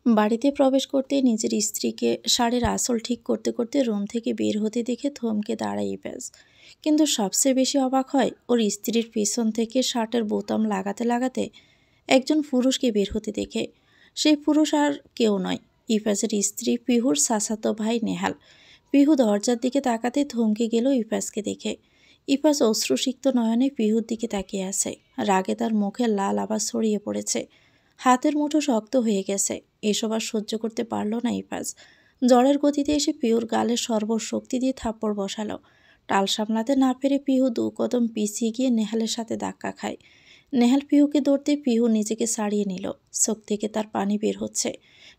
বাড়িতে প্রবেশ করতেই নিজের স্ত্রীকে শাড়ির আঁচল ঠিক করতে করতে রুম থেকে বের হতে দেখে থমকে দাঁড়ায় ইফাজ। কিন্তু সবচেয়ে বেশি অবাক হয় ওর স্ত্রীর পেছন থেকে শার্টের বোতাম লাগাতে লাগাতে একজন পুরুষকে বের হতে দেখে। সেই পুরুষ আর কেউ নয়, ইফাজের স্ত্রী পিহুর চাচাতো ভাই নেহাল। পিহু দরজার দিকে তাকাতে থমকে গেল ইফাজকে দেখে। ইফাজ অশ্রুসিক্ত নয়নে পিহুর দিকে তাকিয়ে আছে। রাগে তার মুখে লাল আবার ছড়িয়ে পড়েছে, হাতের মুঠো শক্ত হয়ে গেছে। এসব আর সহ্য করতে পারল না ইফাজ। জ্বরের গতিতে এসে পিহুর গালে সর্বশক্তি দিয়ে থাপ্পড় বসালো। টাল সামলাতে না পেরে পিহু 2 কদম পিছিয়ে গিয়ে নেহালের সাথে ধাক্কা খায়। নেহাল পিহুকে ধরতে পিহু নিজেকে ছাড়িয়ে নিল। চোখ থেকে তার পানি বের হচ্ছে।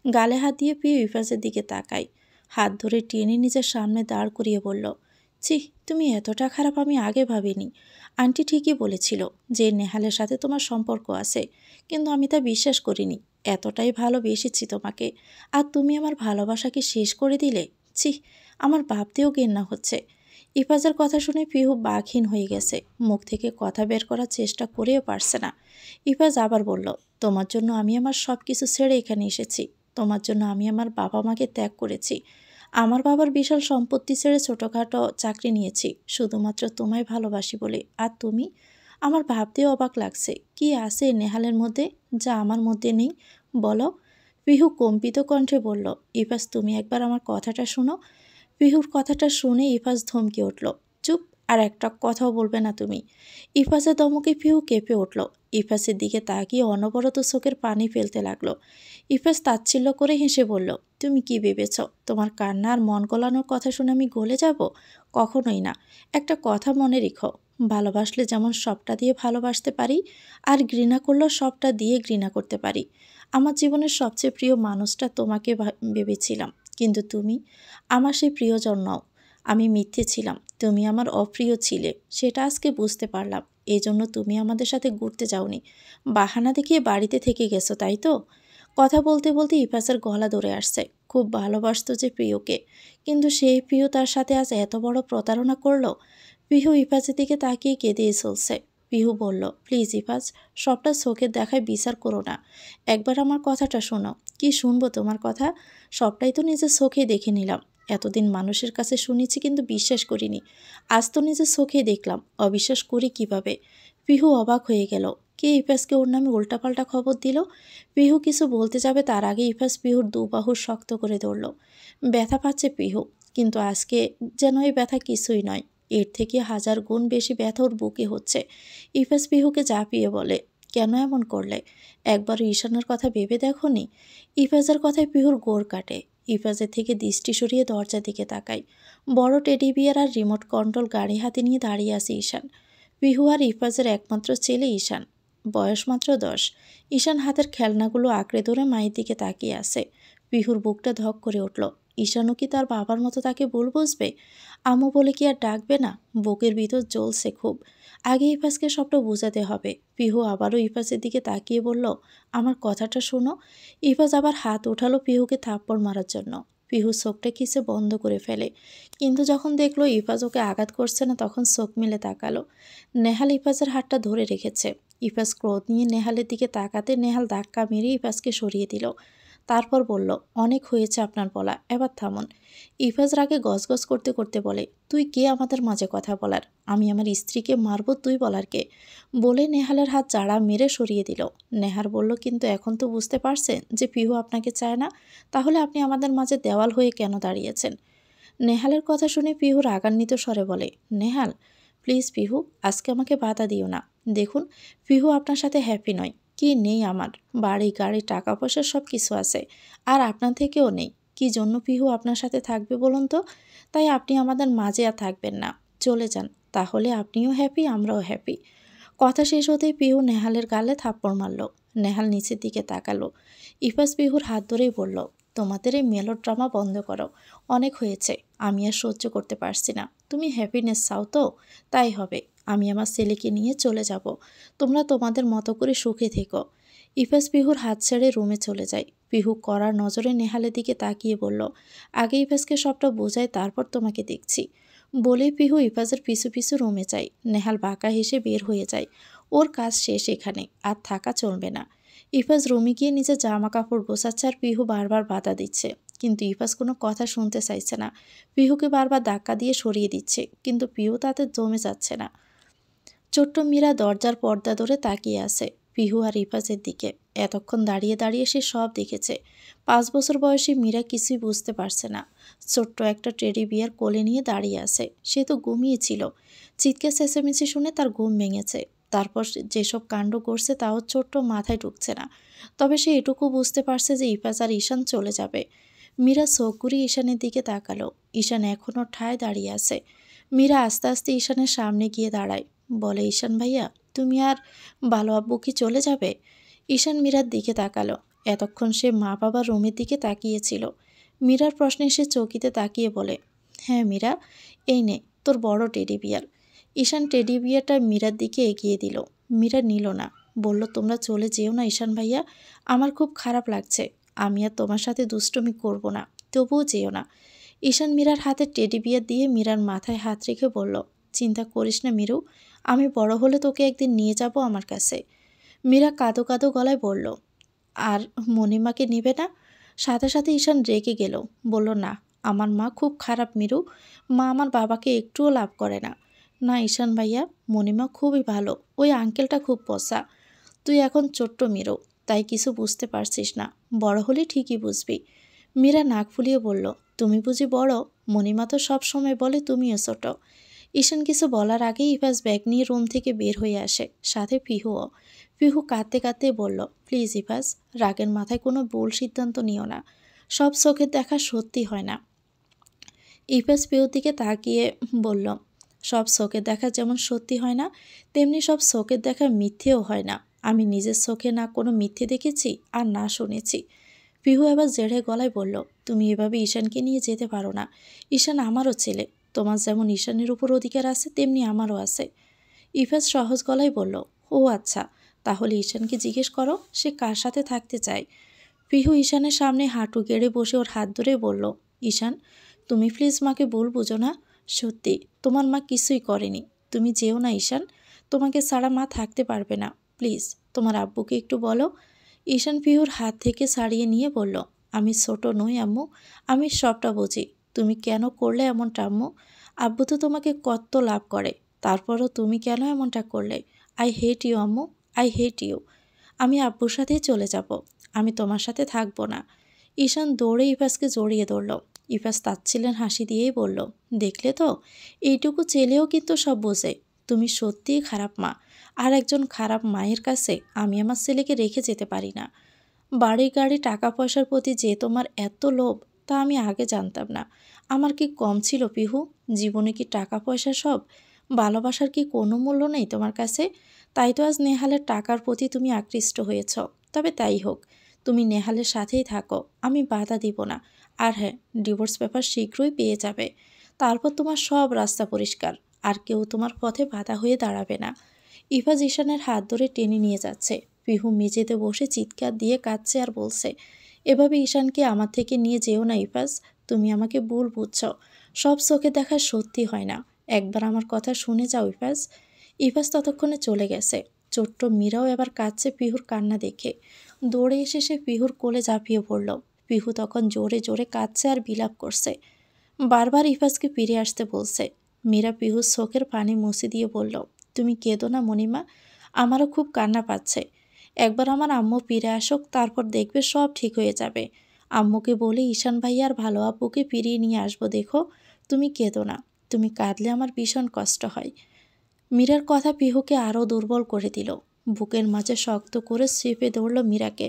গালে হাত দিয়ে পিহু ইফাজের দিকে তাকায়। হাত ধরে টেনে নিজের সামনে দাঁড় করিয়ে বলল, ছি, তুমি এতটা খারাপ আমি আগে ভাবিনি। আন্টি ঠিকই বলেছিল যে নেহালের সাথে তোমার সম্পর্ক আছে, কিন্তু আমি তা বিশ্বাস করিনি। এতটাই ভালোবেসেছি তোমাকে, আর তুমি আমার ভালোবাসাকে শেষ করে দিলে। ছি, আমার ভাবতেও ঘেন্না হচ্ছে। ইফাজের কথা শুনে পিহু বাকহীন হয়ে গেছে। মুখ থেকে কথা বের করার চেষ্টা করেও পারছে না। ইফাজ আবার বলল, তোমার জন্য আমি আমার সব কিছু ছেড়ে এখানে এসেছি। তোমার জন্য আমি আমার বাবা মাকে ত্যাগ করেছি। আমার বাবার বিশাল সম্পত্তি ছেড়ে ছোটোখাটো চাকরি নিয়েছি শুধুমাত্র তোমায় ভালোবাসি বলে। আর তুমি? আমার ভাবতেও অবাক লাগছে, কি আছে নেহালের মধ্যে যা আমার মধ্যে নেই, বলো। পিহু কম্পিত কণ্ঠে বলল, ইফাজ তুমি একবার আমার কথাটা শোনো। পিহুর কথাটা শুনে ইফাজ ধমকে উঠল, চুপ, আর একটা কথাও বলবে না তুমি। ইফাজের ধমকে পিহু কেঁপে উঠল। ইফাজের দিকে তাকিয়ে অনবরত চোখের পানি ফেলতে লাগলো। ইফাজ তাচ্ছিল্য করে হেসে বলল, তুমি কি ভেবেছ তোমার কান্না আর মন গলানোর কথা শুনে আমি গলে যাব? কখনোই না। একটা কথা মনে রেখো, ভালোবাসলে যেমন সবটা দিয়ে ভালোবাসতে পারি, আর ঘৃণা করলেও সবটা দিয়ে ঘৃণা করতে পারি। আমার জীবনের সবচেয়ে প্রিয় মানুষটা তোমাকে ভেবেছিলাম, কিন্তু তুমি আমার সেই প্রিয়জন নও। আমি মিথ্যে ছিলাম, তুমি আমার অপ্রিয় ছিলে, সেটা আজকে বুঝতে পারলাম। এই জন্য তুমি আমাদের সাথে ঘুরতে যাওনি, বাহানা দেখিয়ে বাড়িতে থেকে গেছো, তাই তো? কথা বলতে বলতে ইফাজের গলা ধরে আসছে। খুব ভালোবাসত যে প্রিয়কে, কিন্তু সেই প্রিয় তার সাথে আজ এত বড় প্রতারণা করলো। পিহু ইফাজের দিকে তাকিয়ে কেঁদেই চলছে। পিহু বলল, প্লিজ ইফাজ, সবটা চোখের দেখায় বিচার করো না। একবার আমার কথাটা শোনো। কি শুনবো তোমার কথা? সবটাই তো নিজের চোখে দেখে নিলাম। এতদিন মানুষের কাছে শুনেছি কিন্তু বিশ্বাস করিনি। আজ তো নিজের চোখে দেখলাম, অবিশ্বাস করি কিভাবে? পিহু অবাক হয়ে গেল। কে ইফাজকে ওর নামে উল্টাপাল্টা খবর দিল? পিহু কিছু বলতে যাবে তার আগে ইফাজ পিহুর 2 বাহু শক্ত করে ধরল। ব্যথা পাচ্ছে পিহু, কিন্তু আজকে যেন এই ব্যথা কিছুই নয়, এর থেকে 1000 গুণ বেশি ব্যথা ওর বুকে হচ্ছে। ইফাজ পিহুকে ঝাঁপিয়ে বলে, কেন এমন করলে? একবার ঈশানের কথা ভেবে দেখোনি? ইফাজের কথায় পিহুর গোড় কাটে। ইফাজের থেকে দৃষ্টি সরিয়ে দরজার দিকে তাকায়। বড় টেডি বিয়ার আর রিমোট কন্ট্রোল গাড়ি হাতে নিয়ে দাঁড়িয়ে আছে ঈশান। পিহু আর ইফাজের একমাত্র ছেলে ঈশান, বয়স মাত্র 10। ঈশান হাতের খেলনাগুলো আঁকড়ে ধরে মায়ের দিকে তাকিয়ে আছে। পিহুর বুকটা ধক করে উঠল। ঈশানও কি তার বাবার মতো তাকে ভুল বুঝবে? আম্মু বলে কি আর ডাকবে না? বুকের ভিতর জ্বলছে খুব। আগে ইফাজকে সবটা বোঝাতে হবে। পিহু আবারও ইফাজের দিকে তাকিয়ে বলল, আমার কথাটা শোনো। ইফাজ আবার হাত উঠালো পিহুকে থাপ্পড় মারার জন্য। পিহু চোখটা খিচে বন্ধ করে ফেলে, কিন্তু যখন দেখলো ইফাজ ওকে আঘাত করছে না তখন চোখ মেলে তাকালো। নেহাল ইফাজের হাতটা ধরে রেখেছে। ইফাজ ক্রোধ নিয়ে নেহালের দিকে তাকাতে নেহাল ধাক্কা মেরে ইফাজকে সরিয়ে দিল। তারপর বলল, অনেক হয়েছে আপনার বলা, এবার থামুন। ইফাজ রাগে গজগজ করতে করতে বলে, তুই কে আমাদের মাঝে কথা বলার? আমি আমার স্ত্রীকে মারব, তুই বলার কে? বলে নেহালের হাত জাড়া মেরে সরিয়ে দিল। নেহার বলল, কিন্তু এখন তো বুঝতে পারছেন যে পিহু আপনাকে চায় না, তাহলে আপনি আমাদের মাঝে দেওয়াল হয়ে কেন দাঁড়িয়েছেন? নেহালের কথা শুনে পিহু রাগান্বিত স্বরে বলে, নেহাল প্লিজ পিহু, আজকে আমাকে বাধা দিও না। দেখুন, পিহু আপনার সাথে হ্যাপি নয়। কি নেই আমার? বাড়ি গাড়ি টাকা পয়সা সব কিছু আছে, আর আপনার থেকেও নেই। কি জন্য পিহু আপনার সাথে থাকবে বলুন তো? তাই আপনি আমাদের মাঝে আর থাকবেন না, চলে যান। তাহলে আপনিও হ্যাপি, আমরাও হ্যাপি। কথা শেষ হতেই পিহু নেহালের গালে থাপ্পড় মারল। নেহাল নিচের দিকে তাকালো। ইফাজ পিহুর হাত ধরেই বলল, তোমাদের এই মেলোড্রামা বন্ধ করো, অনেক হয়েছে। আমি আর সহ্য করতে পারছি না। তুমি হ্যাপিনেস চাও তো? তাই হবে। আমি আমার ছেলেকে নিয়ে চলে যাব, তোমরা তোমাদের মতো করে সুখে থেকো। ইফাজ পিহুর হাত ছেড়ে রুমে চলে যায়। পিহু কড়ার নজরে নেহালের দিকে তাকিয়ে বলল, আগে ইফাজকে সবটা বোঝাই, তারপর তোমাকে দেখছি। বলেই পিহু ইফাজের পিছু পিছু রুমে যায়। নেহাল বাঁকা হেসে বের হয়ে যায়। ওর কাজ শেষ এখানে, আর থাকা চলবে না। ইফাজ রুমে গিয়ে নিজের জামা কাপড় গোছাচ্ছে আর পিহু বারবার বাধা দিচ্ছে, কিন্তু ইফাজ কোনো কথা শুনতে চাইছে না। পিহুকে বারবার ধাক্কা দিয়ে সরিয়ে দিচ্ছে, কিন্তু পিহু তাতে জমে যাচ্ছে না। ছোট্ট মীরা দরজার পর্দা ধরে তাকিয়ে আছে পিহু আর ইফাজের দিকে। এতক্ষণ দাঁড়িয়ে দাঁড়িয়ে সে সব দেখেছে। 5 বছর বয়সী মীরা কিছুই বুঝতে পারছে না। ছোট্ট একটা টেডি বিয়ার কোলে নিয়ে দাঁড়িয়ে আছে। সে তো ঘুমিয়েছিল। চিৎকার চেঁচামেচি শুনে তার ঘুম ভেঙেছে। তারপর যেসব কাণ্ড করছে তাও ছোট্ট মাথায় ঢুকছে না। তবে সে এটুকু বুঝতে পারছে যে ইফাজ আর ঈশান চলে যাবে। মীরা চোখ ঘুরিয়ে ঈশানের দিকে তাকালো। ঈশান এখনও ঠায় দাঁড়িয়ে আছে। মীরা আস্তে আস্তে ঈশানের সামনে গিয়ে দাঁড়ায়, বলে, ঈশান ভাইয়া, তুমি আর ভালো আব্বু কি চলে যাবে? ঈশান মীরার দিকে তাকালো। এতক্ষণ সে মা বাবার রুমের দিকে তাকিয়েছিল। মীরার প্রশ্নে সে চৌকিতে তাকিয়ে বলে, হ্যাঁ মীরা, এই নে তোর বড় টেডি বিয়ার। ঈশান টেডি বিয়ারটা মীরার দিকে এগিয়ে দিল। মীরা নিল না, বলল, তোমরা চলে যেও না ঈশান ভাইয়া, আমার খুব খারাপ লাগছে। আমি আর তোমার সাথে দুষ্টুমি করব না, তবুও যেও না। ঈশান মীরার হাতে টেডি বিয়ার দিয়ে মীরার মাথায় হাত রেখে বলল, চিন্তা করিস না মিরু, আমি বড় হলে তোকে একদিন নিয়ে যাব আমার কাছে। মীরা কাঁদো কাঁদো গলায় বলল, আর মণিমাকে নেবে না? সাথে সাথে ঈশান রেগে গেল, বলল, না, আমার মা খুব খারাপ মিরু, মা আমার বাবাকে একটুও লাভ করে না। না ঈশান ভাইয়া, মণিমা খুবই ভালো, ওই আঙ্কেলটা খুব পচা। তুই এখন ছোট্ট মিরু, তাই কিছু বুঝতে পারছিস না, বড় হলে ঠিকই বুঝবি। মীরা নাক ফুলিয়ে বলল, তুমি বুঝি বড়? মণিমা তো সব সময় বলে তুমিও ছোট। ঈশান কিছু বলার আগেই ইফাজ ব্যাগ নিয়ে রুম থেকে বের হয়ে আসে, সাথে পিহুও। পিহু কাঁদতে কাঁদতে বলল, প্লিজ ইফাজ, রাগের মাথায় কোনো ভুল সিদ্ধান্ত নিও না, সব চোখের দেখা সত্যি হয় না। ইফাজ পিহুর দিকে তাকিয়ে বলল, সব চোখের দেখা যেমন সত্যি হয় না, তেমনি সব চোখের দেখা মিথ্যেও হয় না। আমি নিজের চোখে না কোনো মিথ্যে দেখেছি আর না শুনেছি। পিহু এবার জেড়ে গলায় বলল, তুমি এভাবে ঈশানকে নিয়ে যেতে পারো না। ঈশান আমারও ছেলে, তোমার যেমন ঈশানের উপর অধিকার আছে তেমনি আমারও আছে। ইফাজ সহজ গলায় বলল, ও আচ্ছা, তাহলে ঈশানকে জিজ্ঞেস করো সে কার সাথে থাকতে চায়। পিহু ঈশানের সামনে হাঁটু গেড়ে বসে ওর হাত ধরে বলল, ঈশান, তুমি প্লিজ মাকে ভুল বুঝো না, সত্যি তোমার মা কিছুই করেনি। তুমি যেও না ঈশান, তোমাকে ছাড়া মা থাকতে পারবে না, প্লিজ তোমার আব্বুকে একটু বলো। ঈশান পিহুর হাত থেকে ছাড়িয়ে নিয়ে বলল, আমি ছোট নই আম্মু, আমি সবটা বুঝি। তুমি কেন করলে এমনটা আম্মু? আব্বু তো তোমাকে কত লাভ করে, তারপরও তুমি কেন এমনটা করলে? আই হেট ইউ আম্মু, আই হেট ইউ। আমি আব্বুর সাথেই চলে যাব, আমি তোমার সাথে থাকবো না। ঈশান দৌড়ে ইফাজকে জড়িয়ে ধরল। ইফাজ তাচ্ছিলেন হাসি দিয়েই বলল, দেখলে তো, এইটুকু ছেলেও কিন্তু সব বোঝে। তুমি সত্যিই খারাপ মা, আর একজন খারাপ মায়ের কাছে আমি আমার ছেলেকে রেখে যেতে পারি না। বাড়ি গাড়ি টাকা পয়সার প্রতি যে তোমার এত লোভ, তা আমি আগে জানতাম না। আমার কি কম ছিল পিহু? জীবনে কি টাকা পয়সা সব? ভালোবাসার কি কোনো মূল্য নেই তোমার কাছে? তাই তো আজ নেহালের টাকার প্রতি তুমি আকৃষ্ট হয়েছ। তবে তাই হোক, তুমি নেহালের সাথেই থাকো, আমি বাধা দিব না। আর হ্যাঁ, ডিভোর্স পেপার শীঘ্রই পেয়ে যাবে। তারপর তোমার সব রাস্তা পরিষ্কার, আর কেউ তোমার পথে বাধা হয়ে দাঁড়াবে না। ইফাজ ঈশানের হাত ধরে টেনে নিয়ে যাচ্ছে। পিহু মেঝেতে বসে চিৎকার দিয়ে কাঁদছে আর বলছে, এভাবে ঈশানকে আমার থেকে নিয়ে যেও না ইফাজ, তুমি আমাকে ভুল বুঝছ, সব চোখে দেখা সত্যি হয় না, একবার আমার কথা শুনে যাও ইফাজ। ইফাজ ততক্ষণে চলে গেছে। ছোট্ট মীরাও এবার কাঁদছে পিহুর কান্না দেখে। দৌড়ে এসে সে পিহুর কোলে ঝাঁপিয়ে পড়ল। পিহু তখন জোরে জোরে কাঁদছে আর বিলাপ করছে, বারবার ইফাজকে ফিরে আসতে বলছে। মীরা পিহুর চোখের পানি মুছে দিয়ে বলল, তুমি কেঁদো না মণিমা, আমারও খুব কান্না পাচ্ছে। একবার আমার আম্মু ফিরে আসুক, তারপর দেখবে সব ঠিক হয়ে যাবে। আম্মুকে বলে ঈশান ভাইয়ার ভালো আব্বুকে ফিরিয়ে নিয়ে আসবো, দেখো, তুমি কেঁদো না, তুমি কাঁদলে আমার ভীষণ কষ্ট হয়। মীরার কথা পিহুকে আরও দুর্বল করে দিল। বুকের মাঝে শক্ত করে চেপে ধরল মীরাকে।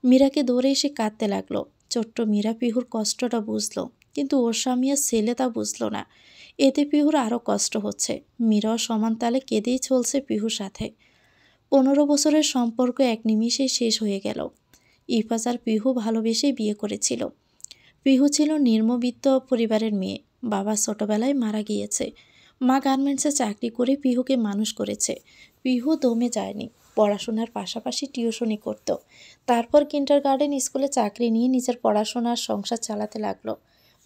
মীরাকে দৌড়ে এসে কাঁদতে লাগলো। ছোট্ট মীরা পিহুর কষ্টটা বুঝলো, কিন্তু ওর স্বামী আর ছেলে তা বুঝলো না। এতে পিহুর আরও কষ্ট হচ্ছে। মীরাও সমান তালে কেঁদেই চলছে পিহুর সাথে। 15 বছরের সম্পর্ক এক নিমিষেই শেষ হয়ে গেল। ইফাজ আর পিহু ভালোবেসেই বিয়ে করেছিল। পিহু ছিল নিম্নবিত্ত পরিবারের মেয়ে। বাবা ছোটবেলায় মারা গিয়েছে। মা গার্মেন্টসে চাকরি করে পিহুকে মানুষ করেছে। পিহু দমে যায়নি, পড়াশোনার পাশাপাশি টিউশনি করত। তারপর কিন্ডারগার্টেন স্কুলে চাকরি নিয়ে নিজের পড়াশোনার সংসার চালাতে লাগলো।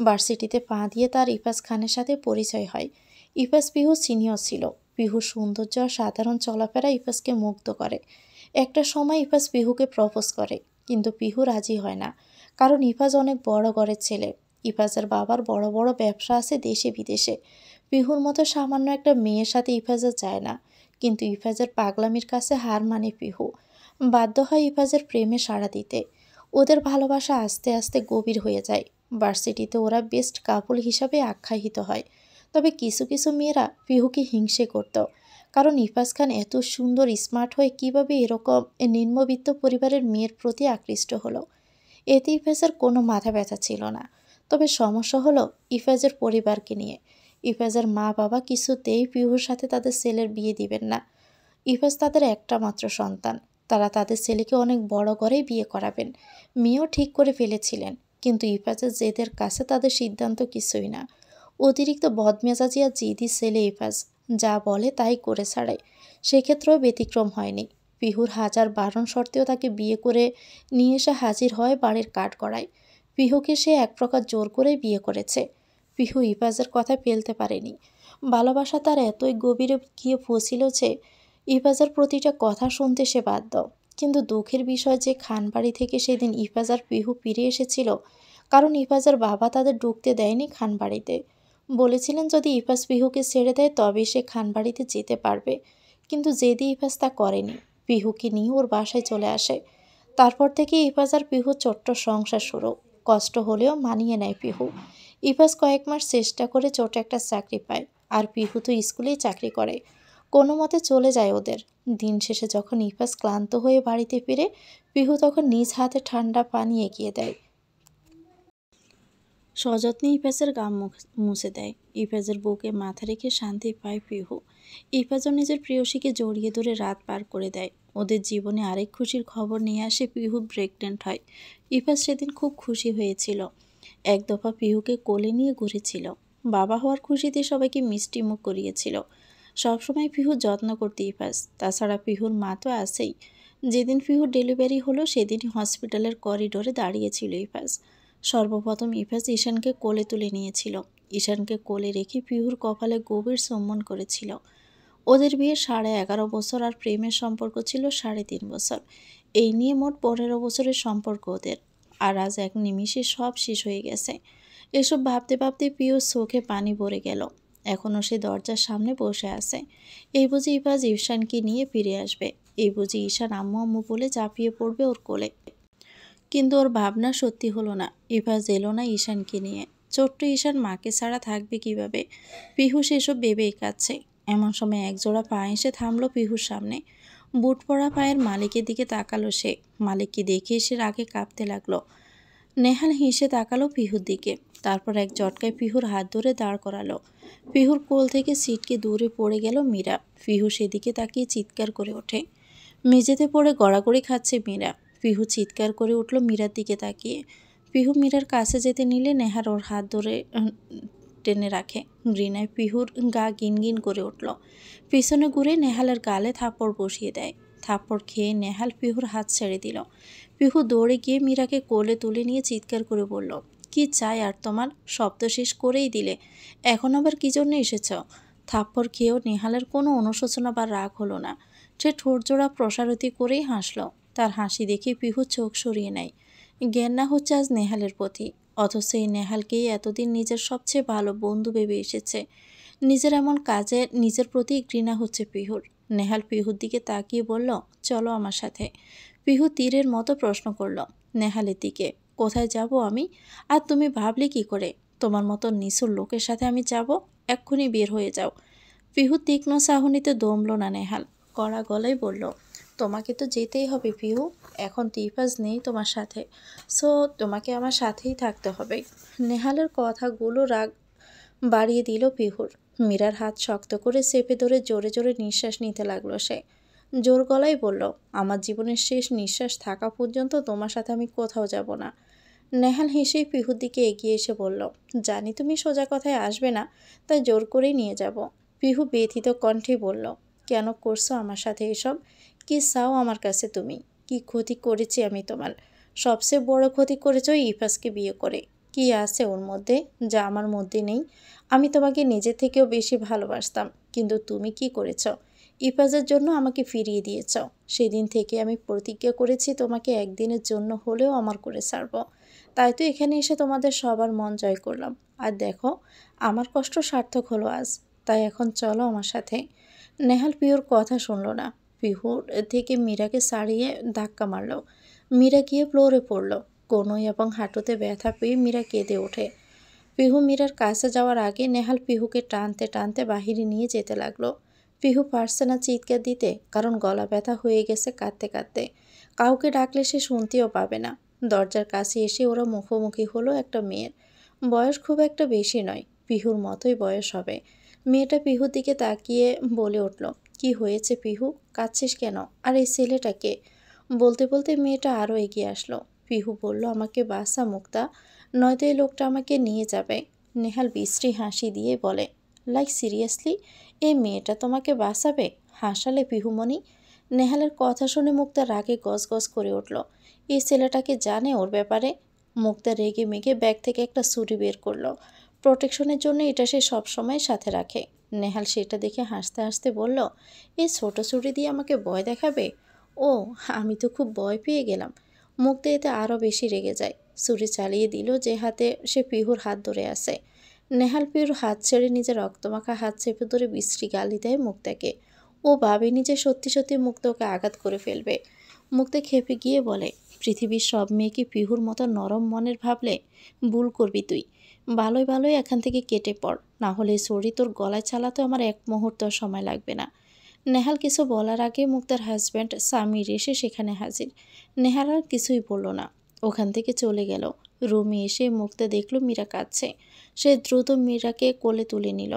ভার্সিটিতে পা দিয়ে তার ইফাজ খানের সাথে পরিচয় হয়। ইফাজ পিহু সিনিয়র ছিল। পিহুর সৌন্দর্য আর সাধারণ চলাফেরা ইফাজকে মুগ্ধ করে। একটা সময় ইফাজ পিহুকে প্রপোজ করে, কিন্তু পিহু রাজি হয় না, কারণ ইফাজ অনেক বড় ঘরের ছেলে। ইফাজের বাবার বড় বড় ব্যবসা আছে দেশে বিদেশে। পিহুর মতো সামান্য একটা মেয়ের সাথে ইফাজের যায় না, কিন্তু ইফাজের পাগলামির কাছে হার মানে পিহু। বাধ্য হয় ইফাজের প্রেমে সাড়া দিতে। ওদের ভালোবাসা আস্তে আস্তে গভীর হয়ে যায়। ভার্সিটিতে ওরা বেস্ট কাপল হিসাবে আখ্যায়িত হয়। তবে কিছু কিছু মেয়েরা পিহুকে হিংসে করত, কারণ ইফাজ খান এত সুন্দর স্মার্ট হয়ে কিভাবে এরকম নিম্নবিত্ত পরিবারের মেয়ের প্রতি আকৃষ্ট হলো। এতে ইফাজের কোনো মাথা ব্যথা ছিল না। তবে সমস্যা হলো ইফাজের পরিবারকে নিয়ে। ইফাজের মা বাবা কিছুতেই পিহুর সাথে তাদের ছেলের বিয়ে দিবেন না। ইফাজ তাদের একটা মাত্র সন্তান। তারা তাদের ছেলেকে অনেক বড় করেই বিয়ে করাবেন। মেয়েও ঠিক করে ফেলেছিলেন, কিন্তু ইফাজের জেদের কাছে তাদের সিদ্ধান্ত কিছুই না। অতিরিক্ত বদমেজাজি আর জিদি ছেলে ইফাজ, যা বলে তাই করে ছাড়ে। সেক্ষেত্রেও ব্যতিক্রম হয়নি। পিহুর হাজার বারণ সত্ত্বেও তাকে বিয়ে করে নিয়ে এসে হাজির হয় বাড়ির কাঠগড়ায়। পিহুকে সে এক প্রকার জোর করে বিয়ে করেছে। পিহু ইফাজের কথা ফেলতে পারেনি। ভালোবাসা তার এতই গভীরে গিয়ে পৌঁছিল যে ইফাজের প্রতিটা কথা শুনতে সে বাধ্য। কিন্তু দুঃখের বিষয় যে খানবাড়ি থেকে সেদিন ইফাজ আর পিহু ফিরে এসেছিল, কারণ ইফাজের বাবা তাদের ঢুকতে দেয়নি খানবাড়িতে। বলেছিলেন যদি ইফাজ পিহুকে ছেড়ে দেয় তবে সে খানবাড়িতে যেতে পারবে, কিন্তু জেদি ইফাজ তা করেনি। পিহুকে নিয়ে ওর বাসায় চলে আসে। তারপর থেকে ইফাজ আর পিহুর ছোট্ট সংসার শুরু। কষ্ট হলেও মানিয়ে নেয় পিহু। ইফাজ কয়েক মাস চেষ্টা করে ছোট একটা চাকরি পায়, আর পিহু তো স্কুলেই চাকরি করে। কোনো মতে চলে যায় ওদের। দিন শেষে যখন ইফাজ ক্লান্ত হয়ে বাড়িতে ফিরে, পিহু তখন নিজ হাতে ঠান্ডা পানি এগিয়ে দেয়। সযত্নে ইফাজের গাম মুছে দেয়। ইফাজের বুকে মাথা রেখে শান্তি পায় পিহু। ইফাজও নিজের প্রেয়সীকে জড়িয়ে ধরে রাত পার করে দেয়। ওদের জীবনে আরেক খুশির খবর নিয়ে আসে, পিহু প্রেগনেন্ট হয়। ইফাজ সেদিন খুব খুশি হয়েছিল। এক দফা পিহুকে কোলে নিয়ে ঘুরেছিল। বাবা হওয়ার খুশিতে সবাইকে মিষ্টি মুখ করিয়েছিল। সবসময় পিহুর যত্ন করতে ইফাজ। তাছাড়া পিহুর মা তো আছেই। যেদিন পিহুর ডেলিভারি হলো সেদিনই হসপিটালের করিডোরে দাঁড়িয়েছিল ইফাজ। সর্বপ্রথম ইফাজ ঈশানকে কোলে তুলে নিয়েছিল। ঈশানকে কোলে রেখে পিহুর কপালে গভীর চুম্বন করেছিল। ওদের বিয়ে 11.5 বছর আর প্রেমের সম্পর্ক ছিল 3.5 বছর। এই নিয়ে মোট 15 বছরের সম্পর্ক ওদের। আর আজ এক নিমিষে সব শেষ হয়ে গেছে। এসব ভাবতে ভাবতে পিহুর চোখে পানি ভরে গেল। এখনও সে দরজার সামনে বসে আছে। এই বুঝি ইফাজ ঈশানকে নিয়ে ফিরে আসবে। এই বুঝি ঈশান আম্মু আম্মু বলে ঝাঁপিয়ে পড়বে ওর কোলে। কিন্তু ওর ভাবনা সত্যি হলো না। ইফাজ এলো না ঈশানকে নিয়ে। ছোট্ট ঈশান মাকে ছাড়া থাকবে কিভাবে? পিহু সেসব ভেবেই কাঁদছে। এমন সময় একজোড়া পা এসে থামলো পিহুর সামনে। বুট পরা পায়ের মালিকের দিকে তাকালো সে। মালিককে দেখে সে রাগে কাঁপতে লাগলো। নেহাল হেসে তাকালো পিহুর দিকে। তারপর এক ঝটকায় পিহুর হাত ধরে দাঁড় করালো। পিহুর কোল থেকে ছিটকে দূরে পড়ে গেল মীরা। পিহু সেদিকে তাকিয়ে চিৎকার করে ওঠে। মেঝেতে পড়ে গড়াগড়ি খাচ্ছে মীরা। পিহু চিৎকার করে উঠল মীরার দিকে তাকিয়ে। পিহু মীরার কাছে যেতে নিলে নেহার ওর হাত ধরে টেনে রাখে। ঘৃণায় পিহুর গা গিনগিন করে উঠল। পিছনে ঘুরে নেহালের গালে থাপ্পড় বসিয়ে দেয়। থাপ্পড় খেয়ে নেহাল পিহুর হাত ছেড়ে দিল। পিহু দৌড়ে গিয়ে মীরাকে কোলে তুলে নিয়ে চিৎকার করে বলল, কি চাই আর তোমার? শব্দ শেষ করেই দিলে। এখন আবার কি জন্য এসেছ? থাপ্পড় খেয়েও নেহালের কোনো অনুশোচনা বা রাগ হলো না। সে ঠোঁটজোড়া প্রসারতি করেই হাসল। তার হাসি দেখে পিহু চোখ সরিয়ে নেয়। ঘেন্না হচ্ছে আজ নেহালের প্রতি। অথচ এই নেহালকেই এতদিন নিজের সবচেয়ে ভালো বন্ধু ভেবে এসেছে। নিজের এমন কাজে নিজের প্রতি ঘৃণা হচ্ছে পিহুর। নেহাল পিহুর দিকে তাকিয়ে বলল, চলো আমার সাথে। পিহু তীরের মতো প্রশ্ন করল নেহালের দিকে, কোথায় যাব আমি? আর তুমি ভাবলে কি করে তোমার মতো নিছুর লোকের সাথে আমি যাব? এক্ষুনি বের হয়ে যাও। পিহু তীক্ষ্ণ চাহনিতে দমল না নেহাল। কড়া গলায় বলল, তোমাকে তো যেতেই হবে পিহু। এখন ইফাজ নেই তোমার সাথে, সো তোমাকে আমার সাথেই থাকতে হবে। নেহালের কথাগুলো রাগ বাড়িয়ে দিল পিহুর। মীরার হাত শক্ত করে চেপে ধরে জোরে জোরে নিঃশ্বাস নিতে লাগলো সে। জোর গলায় বলল, আমার জীবনের শেষ নিঃশ্বাস থাকা পর্যন্ত তোমার সাথে আমি কোথাও যাব না। নেহাল হেসেই পিহুর দিকে এগিয়ে এসে বলল, জানি তুমি সোজা কথায় আসবে না, তাই জোর করেই নিয়ে যাব। পিহু ব্যথিত কণ্ঠে বলল, কেন করছো আমার সাথে এসব? কি চাও আমার কাছে তুমি? কি ক্ষতি করেছি আমি তোমার? সবচেয়ে বড় ক্ষতি করেছো ইফাজকে বিয়ে করে। কি আছে ওর মধ্যে যা আমার মধ্যে নেই? আমি তোমাকে নিজে থেকেও বেশি ভালোবাসতাম, কিন্তু তুমি কি করেছ? ইফাজের জন্য আমাকে ফিরিয়ে দিয়েছ। সেদিন থেকে আমি প্রতিজ্ঞা করেছি তোমাকে একদিনের জন্য হলেও আমার করে ছাড়ব। তাই তো এখানে এসে তোমাদের সবার মন জয় করলাম। আর দেখো, আমার কষ্ট সার্থক হলো আজ। তাই এখন চলো আমার সাথে। নেহাল পিহুর কথা শুনল না। পিহুর থেকে মীরাকে ছাড়িয়ে ধাক্কা মারল। মীরা গিয়ে ফ্লোরে পড়ল। কনুই এবং হাঁটুতে ব্যথা পেয়ে মীরা কেঁদে ওঠে। পিহু মীরার কাছে যাওয়ার আগে নেহাল পিহুকে টানতে টানতে বাহিরে নিয়ে যেতে লাগলো। পিহু পারছে না চিৎকার দিতে, কারণ গলা ব্যথা হয়ে গেছে কাঁদতে কাঁদতে। কাউকে ডাকলে সে শুনতেও পাবে না। দরজার কাছে এসে ওরা মুখোমুখি হলো একটা মেয়ের। বয়স খুব একটা বেশি নয়, পিহুর মতোই বয়স হবে। মেয়েটা পিহুর দিকে তাকিয়ে বলে উঠল, কি হয়েছে পিহু, কাঁদছিস কেন? আর এই ছেলেটাকে? বলতে বলতে মেয়েটা আরও এগিয়ে আসলো। পিহু বলল, আমাকে বাঁচা মুক্তা, নয়তো এই লোকটা আমাকে নিয়ে যাবে। নেহাল বিশ্রী হাসি দিয়ে বলে, লাইক সিরিয়াসলি, এই মেয়েটা তোমাকে বাঁচাবে? হাসালে পিহুমণি। নেহালের কথা শুনে মুক্তা রাগে গজগজ করে উঠল। এই ছেলেটাকে জানে ওর ব্যাপারে? মুক্তা রেগে মেগে ব্যাগ থেকে একটা ছুরি বের করলো। প্রোটেকশনের জন্য এটা সে সবসময় সাথে রাখে। নেহাল সেটা দেখে হাসতে হাসতে বলল, এই ছোট ছুরি দিয়ে আমাকে ভয় দেখাবে? ও, আমি তো খুব ভয় পেয়ে গেলাম। মুক্তা এতে আরও বেশি রেগে যায়। ছুরি চালিয়ে দিল যে হাতে সে পিহুর হাত ধরে আছে। নেহাল পিহুর হাত ছেড়ে নিজের রক্তমাখা হাত চেপে ধরে বিশ্রী গালি দেয় মুক্তাকে। ও ভাবেনি যে সত্যি সত্যি মুক্তা ওকে আঘাত করে ফেলবে। মুক্তা খেপে গিয়ে বলে, পৃথিবীর সব মেয়েকে পিহুর মতো নরম মনের ভাবলে ভুল করবি তুই। ভালোই ভালোই এখান থেকে কেটে পড়, না হলে ছড়ি তোর গলায় চালাতে আমার এক মুহূর্ত সময় লাগবে না। নেহাল কিছু বলার আগে মুক্তার হাজব্যান্ড সামির এসে সেখানে হাজির। নেহাল আর কিছুই বলল না, ওখান থেকে চলে গেল। রুমে এসে মুক্তা দেখল মীরা কাঁদছে। সে দ্রুত মীরাকে কোলে তুলে নিল।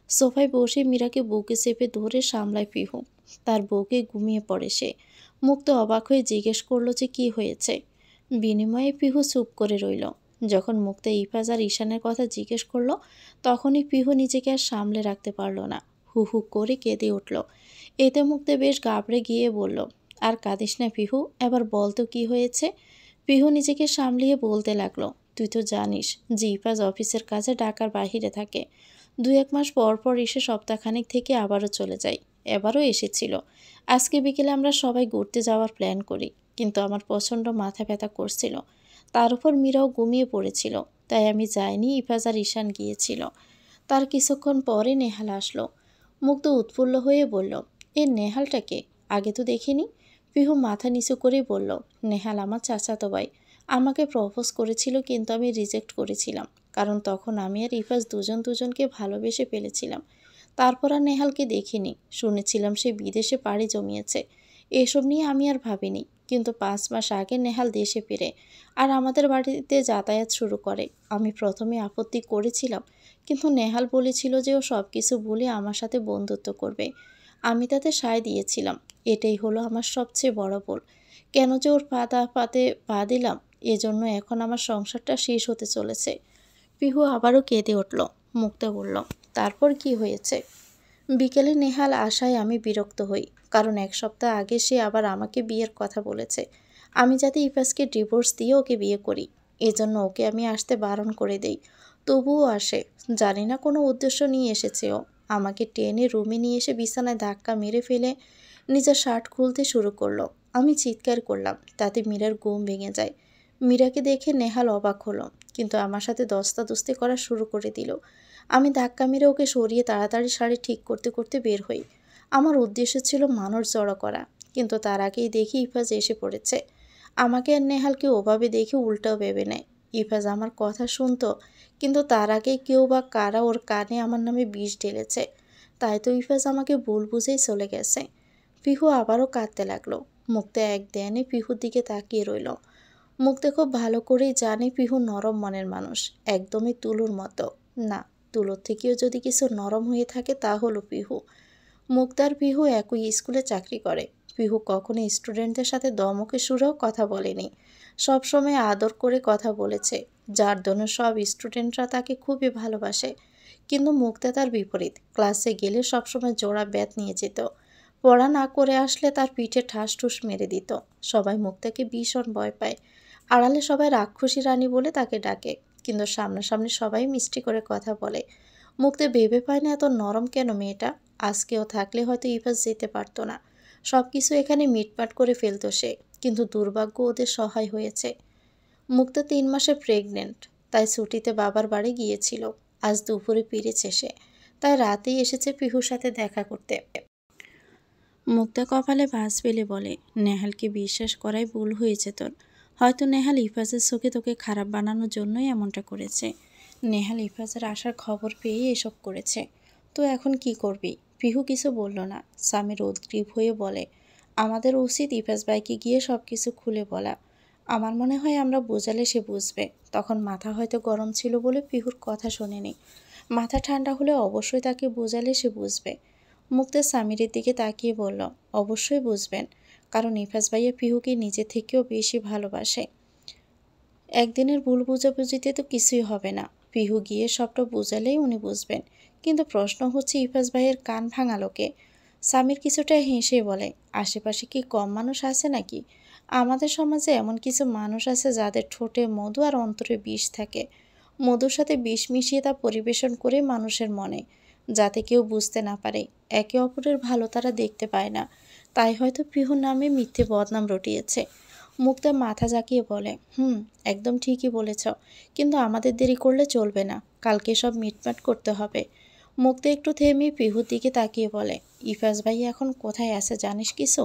সোফায় বসে মীরাকে বুকে চেপে ধরে সামলায় পিহু। তার বউকে ঘুমিয়ে পড়ে সে। মুক্তা অবাক হয়ে জিজ্ঞেস করলো যে কি হয়েছে। বিনিময়ে পিহু চুপ করে রইল। যখন মুক্তা ইফাজ আর ঈশানের কথা জিজ্ঞেস করলো, তখনই পিহু নিজেকে আর সামলে রাখতে পারল না। হু হু করে কেঁদে উঠল। এতে মুক্তা বেশ ঘাবড়ে গিয়ে বলল, আর কাঁদিস না পিহু, এবার বল তো কি হয়েছে। পিহু নিজেকে সামলিয়ে বলতে লাগলো, তুই তো জানিস যে ইফাজ অফিসের কাজে ঢাকার বাহিরে থাকে। 2-1 মাস পর পর এসে সপ্তাহখানেক থেকে আবারও চলে যায়। এবারও এসেছিল। আজকে বিকেলে আমরা সবাই ঘুরতে যাওয়ার প্ল্যান করি, কিন্তু আমার প্রচণ্ড মাথা ব্যথা করছিল। তার উপর মীরাও ঘুমিয়ে পড়েছিল, তাই আমি যাইনি। ইফাজ আর ঈশান গিয়েছিল। তার কিছুক্ষণ পরে নেহাল আসলো। মুগ্ধ উৎফুল্ল হয়ে বলল, এ নেহালটাকে আগে তো দেখিনি। পিহু মাথা নিচু করেই বলল, নেহাল আমার চাচাতো ভাই। আমাকে প্রপোজ করেছিল, কিন্তু আমি রিজেক্ট করেছিলাম, কারণ তখন আমি আর ইফাজ দুজনকে ভালোবেসে ফেলেছিলাম। তারপর আর নেহালকে দেখিনি। শুনেছিলাম সে বিদেশে পাড়ি জমিয়েছে। এসব নিয়ে আমি আর ভাবিনি। কিন্তু 5 মাস আগে নেহাল দেশে ফিরে আর আমাদের বাড়িতে যাতায়াত শুরু করে। আমি প্রথমে আপত্তি করেছিলাম, কিন্তু নেহাল বলেছিল যে ও সব কিছু ভুলে আমার সাথে বন্ধুত্ব করবে। আমি তাতে সায় দিয়েছিলাম। এটাই হলো আমার সবচেয়ে বড় ভুল। কেন যে ওর পাতে পা দিলাম, এজন্য এখন আমার সংসারটা শেষ হতে চলেছে। পিহু আবারও কেঁদে উঠল। মুক্তা বলল, তারপর কি হয়েছে? বিকেলে নেহাল আসায় আমি বিরক্ত হই, কারণ 1 সপ্তাহ আগে সে আবার আমাকে বিয়ের কথা বলেছে। আমি যাতে ইফাজকে ডিভোর্স দিয়ে ওকে বিয়ে করি, এজন্য ওকে আমি আসতে বারণ করে দেই। তবুও আসে। জানি না কোনো উদ্দেশ্য নিয়ে এসেছে ও। আমাকে টেনে রুমে নিয়ে এসে বিছানায় ধাক্কা মেরে ফেলে নিজের শার্ট খুলতে শুরু করলো। আমি চিৎকার করলাম, তাতে মীরার ঘুম ভেঙে যায়। মীরাকে দেখে নেহাল অবাক হলো, কিন্তু আমার সাথে দস্তাদস্তি করা শুরু করে দিল। আমি ধাক্কা মেরে ওকে সরিয়ে তাড়াতাড়ি শাড়ি ঠিক করতে করতে বের হই। আমার উদ্দেশ্য ছিল মানুষ জড়ো করা, কিন্তু তার আগেই দেখি ইফাজ এসে পড়েছে। আমাকে আর নেহালকে ওভাবে দেখে উল্টাও ভেবে নেয়। ইফাজ আমার কথা শুনতো, কিন্তু তার আগে কেউ বা কারা ওর কানে আমার নামে বিষ ঢেলেছে। তাই তো ইফাজ আমাকে ভুল বুঝেই চলে গেছে। পিহু আবারও কাঁদতে লাগলো। মুক্তা এক ধ্যানে পিহুর দিকে তাকিয়ে রইল। মুক্তা খুব ভালো করেই জানে পিহু নরম মনের মানুষ, একদমই তুলোর মতো। না, তুলোর থেকেও যদি কিছু নরম হয়ে থাকে তা হলো পিহু। মুক্তার পিহু একই স্কুলে চাকরি করে। পিহু কখনো স্টুডেন্টদের সাথে দমকে সুরেও কথা বলেনি, সবসময় আদর করে কথা বলেছে, যার জন্য সব স্টুডেন্টরা তাকে খুবই ভালোবাসে। কিন্তু মুক্তা তার বিপরীত। ক্লাসে গেলে সবসময় জোড়া ব্যাত নিয়ে যেত। পড়া না করে আসলে তার পিঠে ঠাস ঠুস মেরে দিত। সবাই মুক্তাকে ভীষণ ভয় পায়। আড়ালে সবাই রাক্ষসী রানী বলে তাকে ডাকে, কিন্তু সামনাসামনি সবাই মিষ্টি করে কথা বলে। মুক্তি ভেবে পায় না এত নরম কেন মেয়েটা। আজকেও থাকলে হয়তো ইফাজ যেতে পারতো না, সব কিছু এখানে মিটমাট করে ফেলতো সে। কিন্তু দুর্ভাগ্য ওদের সহায় হয়েছে। মুক্তা 3 মাসে প্রেগনেন্ট, তাই ছুটিতে বাবার বাড়ি গিয়েছিল। আজ দুপুরে ফিরেছে সে, তাই রাতেই এসেছে পিহুর সাথে দেখা করতে। মুক্তা কপালে ভাঁজ ফেলে বলে, নেহালকে বিশ্বাস করাই ভুল হয়েছে তোর। হয়তো নেহাল ইফাজের চোখে তোকে খারাপ বানানোর জন্যই এমনটা করেছে। নেহাল ইফাজের আসার খবর পেয়ে এসব করেছে। তো এখন কি করবি? পিহু কিছু বলল না। স্বামীর উদ্গ্রীব হয়ে বলে, আমাদের উচিত ইফাজ ভাইকে গিয়ে সব কিছু খুলে বলা। আমার মনে হয় আমরা বোঝালে সে বুঝবে। তখন মাথা হয়তো গরম ছিল বলে পিহুর কথা শোনেনি। মাথা ঠান্ডা হলে অবশ্যই তাকে বোঝালে সে বুঝবে। মুক্তা স্বামীরের দিকে তাকিয়ে বলল, অবশ্যই বুঝবেন, কারণ ইফাজ ভাইয়া পিহুকে নিজে থেকেও বেশি ভালোবাসে। একদিনের ভুল বোঝাবুঝিতে তো কিছুই হবে না। পিহু গিয়ে সবটা বোঝালেই উনি বুঝবেন। কিন্তু প্রশ্ন হচ্ছে ইফাজ ভাইয়ের কান ভাঙালো কে? স্বামীর কিছুটা হেসে বলে, আশেপাশে কি কম মানুষ আছে নাকি? আমাদের সমাজে এমন কিছু মানুষ আছে যাদের ঠোঁটে মধু আর অন্তরে বিষ থাকে। মধুর সাথে বিষ মিশিয়ে তা পরিবেশন করে মানুষের মনে, যাতে কেউ বুঝতে না পারে। একে অপরের ভালো তারা দেখতে পায় না, তাই হয়তো পিহুর নামে মিথ্যে বদনাম রটিয়েছে। মুক্তা মাথা ঝাঁকিয়ে বলে, একদম ঠিকই বলেছ, কিন্তু আমাদের দেরি করলে চলবে না, কালকে সব মিটমাট করতে হবে। মুক্তা একটু থেমে পিহুর দিকে তাকিয়ে বলে, ইফাজ ভাই এখন কোথায় আছে জানিস কিছু?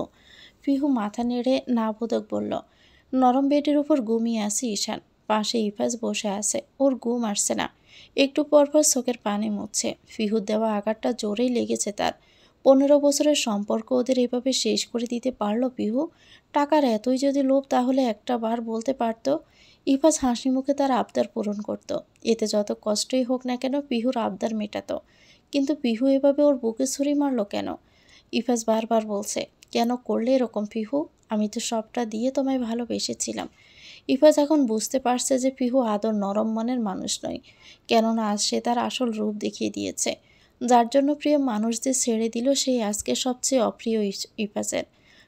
পিহু মাথা নেড়ে না বোধক বলল, নরম বেডের উপর ঘুমিয়ে আছে ঈশান। পাশে ইফাজ বসে আছে, ওর ঘুম আসছে না। একটু পরপর চোখের পানি মুছছে। পিহুর দেওয়া আঘাতটা জোরেই লেগেছে তার। 15 বছরের সম্পর্ক ওদের এভাবে শেষ করে দিতে পারলো পিহু? টাকার এতই যদি লোভ, তাহলে একটা বার বলতে পারতো। ইফাজ হাসি মুখে তার আবদার পূরণ করত। এতে যত কষ্টই হোক না কেন পিহুর আবদার মেটাতো। কিন্তু পিহু এভাবে ওর বুকে ছুরি মারলো কেন? ইফাজ বারবার বলছে, কেন করলে এরকম পিহু? আমি তো সবটা দিয়ে তোমায় ভালোবেসেছিলাম। ইফাজ এখন বুঝতে পারছে যে পিহু আদর নরম মনের মানুষ নয়, কেননা আজ সে তার আসল রূপ দেখিয়ে দিয়েছে। যার জন্য প্রিয় মানুষদের ছেড়ে দিল, সেই আজকে সবচেয়ে অপ্রিয় ইফাজের।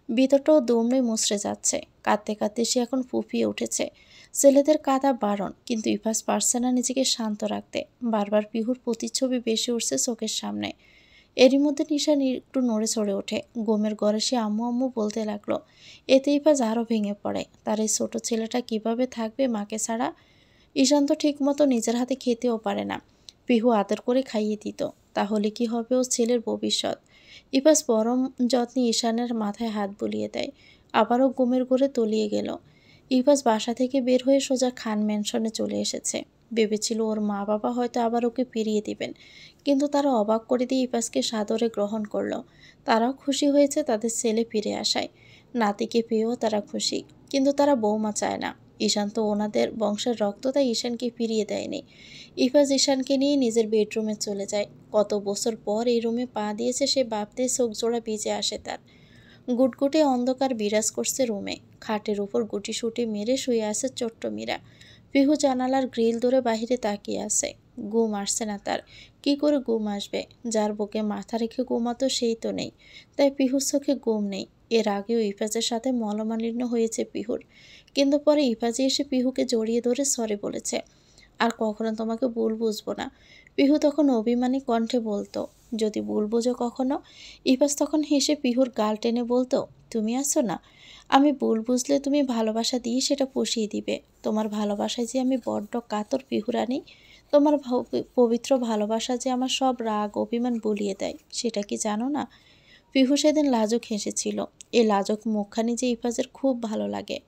ভিতরটাও দৌড়ে মুচড়ে যাচ্ছে। কাঁদতে কাঁদতে সে এখন ফুঁপিয়ে উঠেছে। ছেলেদের কাঁদা বারণ, কিন্তু ইফাজ পারছে না নিজেকে শান্ত রাখতে। বারবার পিহুর প্রতিচ্ছবি ভেসে উঠছে চোখের সামনে। এরই মধ্যে নিশান একটু নড়ে চড়ে ওঠে। ঘুমের ঘরে সে আম্মু আম্মু বলতে লাগলো। এতে ইফাজ আরও ভেঙে পড়ে। তার এই ছোট ছেলেটা কিভাবে থাকবে মাকে ছাড়া? ঈশান তো ঠিক মতো নিজের হাতে খেতেও পারে না। পিহু আদর করে খাইয়ে দিত, তাহলে কি হবে ও ছেলের ভবিষ্যৎ? ইফাজ পরম যত্নে ঈশানের মাথায় হাত বুলিয়ে দেয়। আবারও ঘুমের ঘোরে তলিয়ে গেল। ইফাজ বাসা থেকে বের হয়ে সোজা খান ম্যানশনে চলে এসেছে। ভেবেছিল ওর মা বাবা হয়তো আবার ওকে ফিরিয়ে দিবেন, কিন্তু তারা অবাক করে দিয়ে ইফাজকে সাদরে গ্রহণ করলো। তারাও খুশি হয়েছে তাদের ছেলে ফিরে আসায়। নাতিকে পেয়েও তারা খুশি, কিন্তু তারা বৌমা চায় না। ঈশান তো ওনাদের বংশের রক্ত, তাই ঈশানকে ফিরিয়ে দেয়নি। ইফাজ ঈশানকে নিয়ে নিজের বেডরুমে চলে যায়। কত বছর পর এই রুমে পা দিয়েছে সে ভাবতেই চোখ জোড়া ভিজে আসে তার। গুটগুটে অন্ধকার বিরাজ করছে রুমে। খাটের উপর গুটিসুটি মেরে শুয়ে আছে ছোট্ট মীরা। পিহু জানালার গ্রিল ধরে বাহিরে তাকিয়ে আছে। ঘুম আসছে না তার। কি করে ঘুম আসবে? যার বুকে মাথা রেখে ঘুমাতো সেই তো নেই, তাই পিহুর চোখে ঘুম নেই। এর আগেও ইফাজের সাথে মলমালিন্য হয়েছে পিহুর, কিন্তু পরে ইফাজে এসে পিহুকে জড়িয়ে ধরে সরি বলেছে। আর কখনো তোমাকে ভুল বুঝবো না, পিহু তখন অভিমানী কণ্ঠে বলতো। যদি ভুল বোঝো কখনো? ইফাজ তখন হেসে পিহুর গাল টেনে বলতো, তুমি আছো না, আমি ভুল বুঝলে তুমি ভালোবাসা দিয়ে সেটা পুষিয়ে দিবে। তোমার ভালোবাসায় যে আমি বড্ড কাতর পিহুরানি। তোমার পবিত্র ভালোবাসা যে আমার সব রাগ অভিমান ভুলিয়ে দেয়, সেটা কি জানো না? পিহু সেদিন লাজুক হেসেছিল। এই লাজুক মুখখানি যে ইফাজের খুব ভালো লাগে,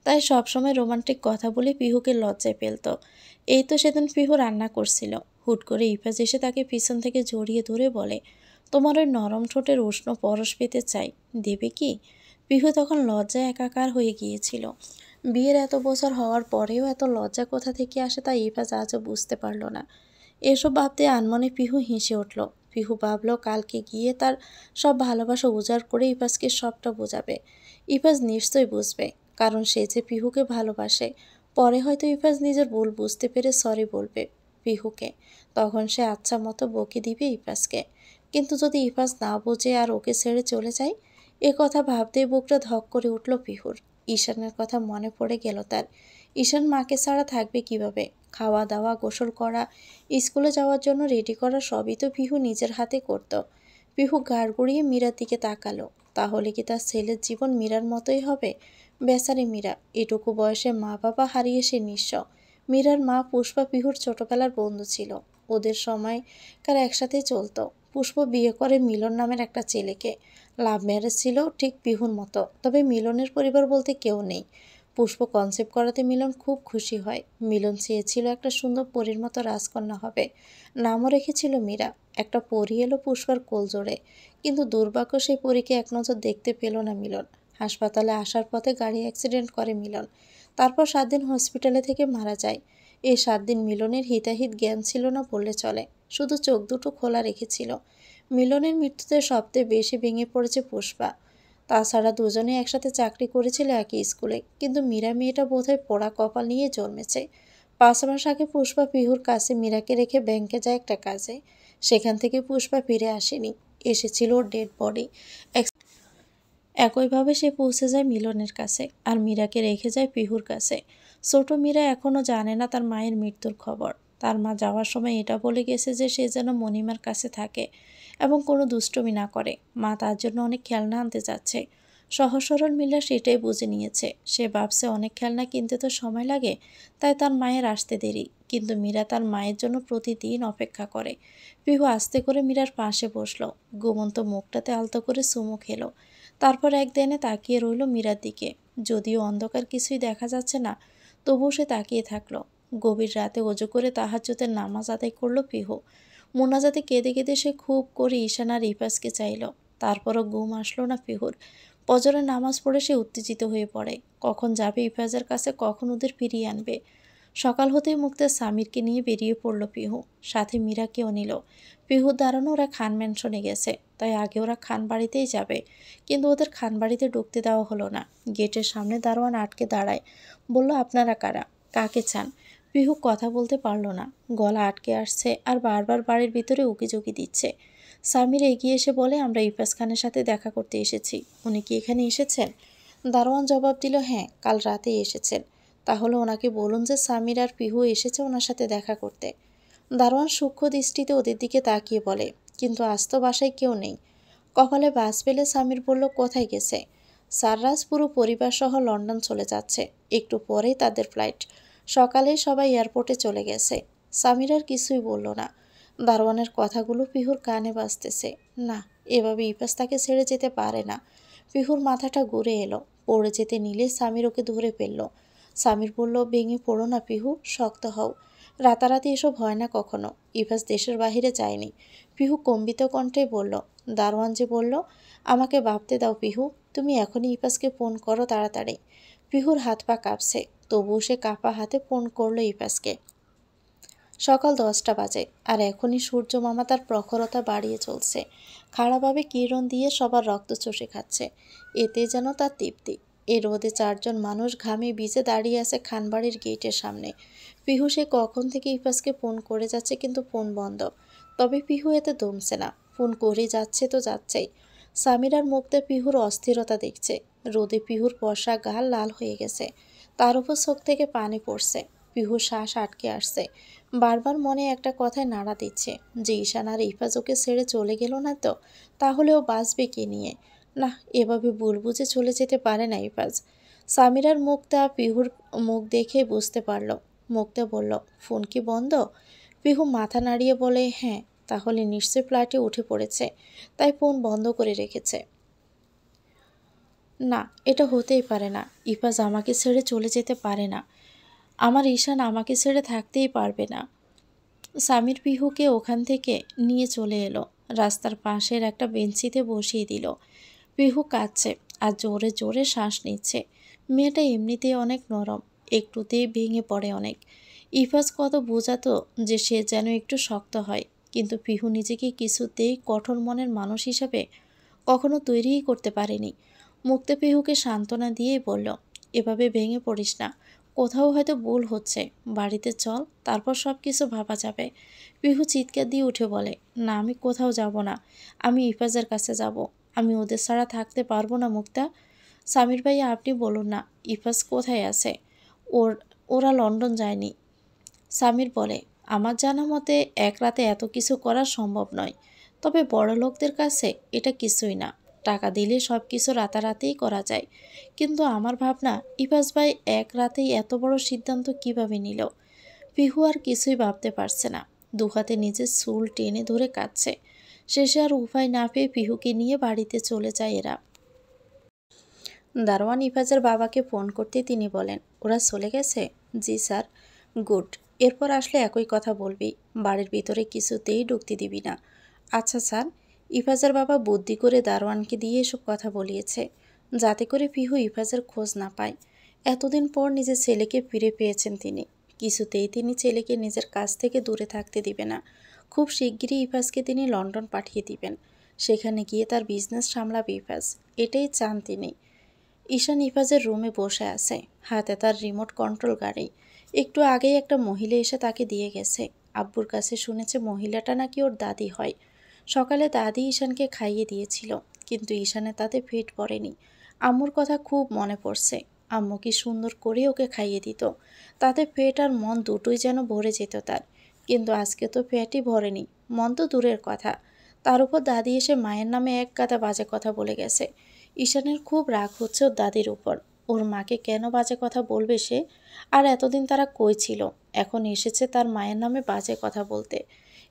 তাই সবসময় রোমান্টিক কথা বলে পিহুকে লজ্জায় ফেলত। এই তো সেদিন পিহু রান্না করছিল। হুট করে ইফাজ এসে তাকে পিছন থেকে জড়িয়ে ধরে বলে, তোমার ওই নরম ঠোঁটের উষ্ণ পরশ পেতে চাই, দেবে কি? পিহু তখন লজ্জায় একাকার হয়ে গিয়েছিল। বিয়ের এত বছর হওয়ার পরেও এত লজ্জা কোথা থেকে আসে তা ইফাজ আজও বুঝতে পারল না। এসব ভাবতে আনমনে পিহু হেসে উঠল। পিহু ভাবল কালকে গিয়ে তার সব ভালোবাসা উজাড় করে ইফাজকে সবটা বোঝাবে। ইফাজ নিশ্চয়ই বুঝবে, কারণ সে যে পিহুকে ভালোবাসে। পরে হয়তো ইফাজ নিজের ভুল বুঝতে পেরে সরি বলবে পিহুকে। তখন সে আচ্ছা মতো বকে দিবে ইফাজকে। কিন্তু যদি ইফাজ না বোঝে আর ওকে ছেড়ে চলে যায়, এ কথা ভাবতেই বুকটা ধক করে উঠল পিহুর। ঈশানের কথা মনে পড়ে গেল তার। ঈশান মাকে ছাড়া থাকবে কিভাবে? খাওয়া দাওয়া, গোসল করা, স্কুলে যাওয়ার জন্য রেডি করা সবই তো পিহু নিজের হাতে করত। পিহু ঘাড় ঘুরিয়ে মীরার দিকে তাকালো। তাহলে কি তার ছেলের জীবন মীরার মতোই হবে? বেচারি মীরা, এটুকু বয়সে মা বাবা হারিয়ে সে নিঃস্ব। মীরার মা পুষ্পা পিহুর ছোটবেলার বন্ধু ছিল। ওদের সময়কার একসাথেই চলতো। পুষ্প বিয়ে করে মিলন নামের একটা ছেলেকে। লাভ ম্যারেজ ছিল ঠিক পিহুর মতো, তবে মিলনের পরিবার বলতে কেউ নেই। পুষ্প কনসেপ্ট করাতে মিলন খুব খুশি হয়। মিলন চেয়েছিল একটা সুন্দর পরীর মতো রাজকন্যা হবে। নামও রেখেছিল মীরা। একটা পরী এলো পুষ্পার কোলজোড়ে, কিন্তু দুর্ভাগ্য সেই পরীকে এক নজর দেখতে পেল না মিলন। হাসপাতালে আসার পথে গাড়ি অ্যাক্সিডেন্ট করে মিলন। তারপর 7 দিন হসপিটালে থেকে মারা যায়। এই 7 দিন মিলনের হিতাহিত জ্ঞান ছিল না বললে চলে, শুধু চোখ দুটো খোলা রেখেছিল। মিলনের মৃত্যুতে সবচেয়ে বেশি ভেঙে পড়েছে পুষ্পা। তাছাড়া দুজনে একসাথে চাকরি করেছিল একই স্কুলে, কিন্তু মীরা মেয়েটা বোধহয় পোড়া কপাল নিয়ে জন্মেছে। 5 মাস আগে পুষ্পা পিহুর কাছে মীরাকে রেখে ব্যাংকে যায় একটা কাজে। সেখান থেকে পুষ্পা ফিরে আসেনি, এসেছিল ওর ডেড বডি। একইভাবে সে পৌঁছে যায় মিলনের কাছে, আর মীরাকে রেখে যায় পিহুর কাছে। ছোট মীরা এখনও জানে না তার মায়ের মৃত্যুর খবর। তার মা যাওয়ার সময় এটা বলে গেছে যে সে যেন মণিমার কাছে থাকে এবং কোনো দুষ্টুমি না করে। মা তার জন্য অনেক খেলনা আনতে যাচ্ছে। সহজ সরল মীরা সেটাই বুঝে নিয়েছে। সে ভাবছে অনেক খেলনা কিনতে তো সময় লাগে, তাই তার মায়ের আসতে দেরি। কিন্তু মীরা তার মায়ের জন্য প্রতিদিন অপেক্ষা করে। পিহু আস্তে করে মীরার পাশে বসলো, ঘুমন্ত মুখটাতে আলতো করে চুমু খেলো। তারপর একদিনে তাকিয়ে রইল মীরার দিকে। যদিও অন্ধকার কিছুই দেখা যাচ্ছে না, তবুও সে তাকিয়ে থাকলো। গভীর রাতে অজু করে তাহাজ্জুদের নামাজ আদায় করলো পিহু। মোনাজাতে কেঁদে কেঁদে সে খুব করে ঈশান আর ইফাজকে চাইল। তারপরও ঘুম আসলো না পিহুর। ফজরের নামাজ পড়ে সে উত্তেজিত হয়ে পড়ে। কখন যাবে ইফাজের কাছে, কখন ওদের ফিরিয়ে আনবে। সকাল হতেই মুক্তার স্বামীরকে নিয়ে বেরিয়ে পড়ল পিহু, সাথে মীরাকেও নিল। পিহুর ধারণা ওরা খান ম্যানশনে গেছে, তাই আগে ওরা খান বাড়িতেই যাবে। কিন্তু ওদের খান বাড়িতে ঢুকতে দেওয়া হলো না। গেটের সামনে দারোয়ান আটকে দাঁড়ায়, বলল, আপনারা কারা, কাকে চান? পিহু কথা বলতে পারল না, গলা আটকে আসছে আর বারবার বাড়ির ভিতরে উকিঝুঁকি দিচ্ছে। সামির এগিয়ে এসে বলে, আমরা ইফাজ খানের সাথে দেখা করতে এসেছি। উনি কি এখানে এসেছেন? দারোয়ান জবাব দিল, হ্যাঁ, কাল রাতেই এসেছেন। তাহলে ওনাকে বলুন যে সামির আর পিহু এসেছে ওনার সাথে দেখা করতে। দারোয়ান সূক্ষ্ম দৃষ্টিতে ওদের দিকে তাকিয়ে বলে, কিন্তু আজ তো বাসায় কেউ নেই। কপালে বাস পেলে সামির বলল, কোথায় গেছে? সাররাজ পুরো পরিবার সহ লন্ডন চলে যাচ্ছে, একটু পরেই তাদের ফ্লাইট। সকালে সবাই এয়ারপোর্টে চলে গেছে। সামির আর কিছুই বলল না। দারোয়ানের কথাগুলো পিহুর কানে বাজতেছে। না, এভাবে ইফাজ তাকে ছেড়ে যেতে পারে না। পিহুর মাথাটা ঘুরে এলো। পড়ে যেতে নিলে সামির ওকে ধরে ফেলল। সামির বলল, ভেঙে পড়ো না পিহু, শক্ত হও। রাতারাতি এসব হয় না কখনো। ইফাজ দেশের বাহিরে যায়নি। পিহু কম্বিত কণ্ঠে বলল। দারোয়ান যে বলল, আমাকে ভাবতে দাও পিহু, তুমি এখনই ইফাজকে ফোন করো তাড়াতাড়ি। পিহুর হাত পা কাঁপছে, তবুও সে কাঁপা হাতে ফোন করলো ইফাজকে। সকাল 10টা বাজে, আর এখনই সূর্য মামা তার প্রখরতা বাড়িয়ে চলছে। খাড়াভাবে কিরণ দিয়ে সবার রক্ত চষে খাচ্ছে। এতে যেন তার তৃপ্তি। এই রোদে 4জন মানুষ ঘামে ভিজে দাঁড়িয়ে আছে খানবাড়ির গেটের সামনে। পিহু সে কখন থেকে ইফাজকে ফোন করে যাচ্ছে, কিন্তু ফোন বন্ধ। তবে পিহু এতে দমছে না, ফোন করে যাচ্ছে তো যাচ্ছেই। সামিরার মুখতে পিহুর অস্থিরতা দেখছে। রোদে পিহুর বর্ষা গাল লাল হয়ে গেছে, তার উপর চোখ থেকে পানি পড়ছে। পিহুর শ্বাস আটকে আসছে। বারবার মনে একটা কথায় নাড়া দিচ্ছে, যে ঈশান আর ইফাজ ওকে ছেড়ে চলে গেল না তো, তাহলেও বাঁচবে কে নিয়ে? না, এভাবে ভুল বুঝে চলে যেতে পারে না ইফাজ। সামিরার মুখটা পিহুর মুখ দেখে বুঝতে পারল। মুখটা বলল, ফোন কি বন্ধ? পিহু মাথা নাড়িয়ে বলে, হ্যাঁ। তাহলে নিশ্চয় ফ্ল্যাটে উঠে পড়েছে, তাই ফোন বন্ধ করে রেখেছে। না, এটা হতেই পারে না। ইফাজ আমাকে ছেড়ে চলে যেতে পারে না। আমার ঈশান আমাকে ছেড়ে থাকতেই পারবে না। সামির পিহুকে ওখান থেকে নিয়ে চলে এলো, রাস্তার পাশের একটা বেঞ্চিতে বসিয়ে দিল। পিহু কাঁদছে আর জোরে জোরে শ্বাস নিচ্ছে। মেয়েটা এমনিতেই অনেক নরম, একটুতেই ভেঙে পড়ে অনেক। ইফাজ কত বোঝাতো যে সে যেন একটু শক্ত হয়, কিন্তু পিহু নিজেকে কিছুতেই কঠোর মনের মানুষ হিসাবে কখনো তৈরিই করতে পারেনি। মুক্তে পিহুকে সান্ত্বনা দিয়েই বলল, এভাবে ভেঙে পড়িস না, কোথাও হয়তো ভুল হচ্ছে, বাড়িতে চল, তারপর সব কিছু ভাবা যাবে। পিহু চিৎকার দিয়ে উঠে বলে, না, আমি কোথাও যাব না, আমি ইফাজের কাছে যাব। আমি ওদের ছাড়া থাকতে পারবো না মুক্তা। সামির ভাইয়া, আপনি বলুন না, ইফাজ কোথায় আছে? ওর ওরা লন্ডন যায়নি। সামির বলে, আমার জানা মতে এক রাতে এত কিছু করা সম্ভব নয়। তবে বড়লোকদের কাছে এটা কিছুই না। টাকা দিলে সব কিছু রাতারাতিই করা যায়। কিন্তু আমার ভাবনা, ইফাজ ভাই এক রাতেই এত বড় সিদ্ধান্ত কিভাবে নিল। পিহু আর কিছুই ভাবতে পারছে না। দুহাতে নিজের চুল টেনে ধরে কাঁদছে। শেষে আর উপায় না পেয়ে পিহুকে নিয়ে বাড়িতে চলে যায় এরা। দারোয়ান ইফাজের বাবাকে ফোন করতে তিনি বলেন, ওরা চলে গেছে? জি স্যার। গুড। এরপর আসলে একই কথা বলবি, বাড়ির ভিতরে কিছুতেই ঢুকতে দিবি না। আচ্ছা স্যার। ইফাজের বাবা বুদ্ধি করে দারোয়ানকে দিয়ে এসব কথা বলিয়েছে, যাতে করে পিহু ইফাজের খোঁজ না পায়। এতদিন পর নিজের ছেলেকে ফিরে পেয়েছেন তিনি। কিছুতেই তিনি ছেলেকে নিজের কাছ থেকে দূরে থাকতে দিবে না। খুব শিগগিরই ইফাজকে তিনি লন্ডন পাঠিয়ে দিবেন। সেখানে গিয়ে তার বিজনেস সামলাবে ইফাজ, এটাই চান তিনি। ঈশান ইফাজের রুমে বসে আছে, হাতে তার রিমোট কন্ট্রোল গাড়ি। একটু আগেই একটা মহিলা এসে তাকে দিয়ে গেছে। আব্বুর কাছে শুনেছে মহিলাটা নাকি ওর দাদি হয়। সকালে দাদি ঈশানকে খাইয়ে দিয়েছিল, কিন্তু ঈশানের তাতে পেট পড়েনি। আম্মুর কথা খুব মনে পড়ছে। আম্মু কি সুন্দর করে ওকে খাইয়ে দিত, তাতে পেট আর মন দুটোই যেন ভরে যেত তার। কিন্তু আজকে তো পেটই ভরেনি, মন তো দূরের কথা। তার উপর দাদি এসে মায়ের নামে এক গাদা বাজে কথা বলে গেছে। ঈশানের খুব রাগ হচ্ছে ওর দাদির উপর। ওর মাকে কেন বাজে কথা বলবে সে? আর এতদিন তারা কই ছিল, এখন এসেছে তার মায়ের নামে বাজে কথা বলতে।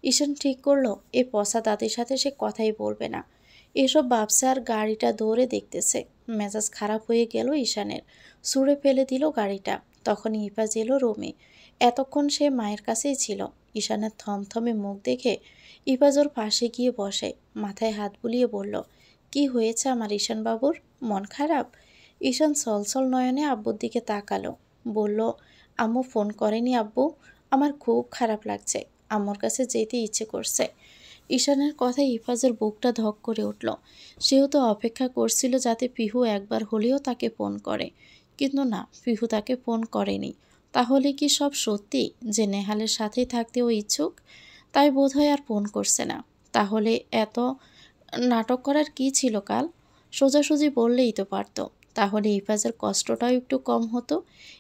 ঈশান ঠিক করলো এই পচা দাদির সাথে সে কথাই বলবে না। এসব ভাবছে আর গাড়িটা দৌড়ে দেখতেছে। মেজাজ খারাপ হয়ে গেল ঈশানের। ছুঁড়ে ফেলে দিল গাড়িটা। তখন ইফাজ এলো রুমে। এতক্ষণ সে মায়ের কাছেই ছিল। ঈশানের থমথমে মুখ দেখে ইফাজ ওর পাশে গিয়ে বসে, মাথায় হাত বুলিয়ে বলল, কি হয়েছে আমার ঈশান বাবুর? মন খারাপ? ঈশান ছলছল নয়নে আব্বুর দিকে তাকালো। বলল, আম্মু ফোন করেনি আব্বু। আমার খুব খারাপ লাগছে, আম্মুর কাছে যেতে ইচ্ছে করছে। ঈশানের কথায় ইফাজের বুকটা ধক করে উঠল। সেও তো অপেক্ষা করছিল যাতে পিহু একবার হলেও তাকে ফোন করে। কিন্তু না, পিহু তাকে ফোন করেনি। তাহলে কি সব সত্যি যে নেহালের সাথেই থাকতে ও ইচ্ছুক? তাই বোধহয় আর ফোন করছে না। তাহলে এত নাটক করার কি ছিল কাল? সোজাসুজি বললেই তো পারত। তাহলে ইফাজের কষ্টটাও একটু কম হতো।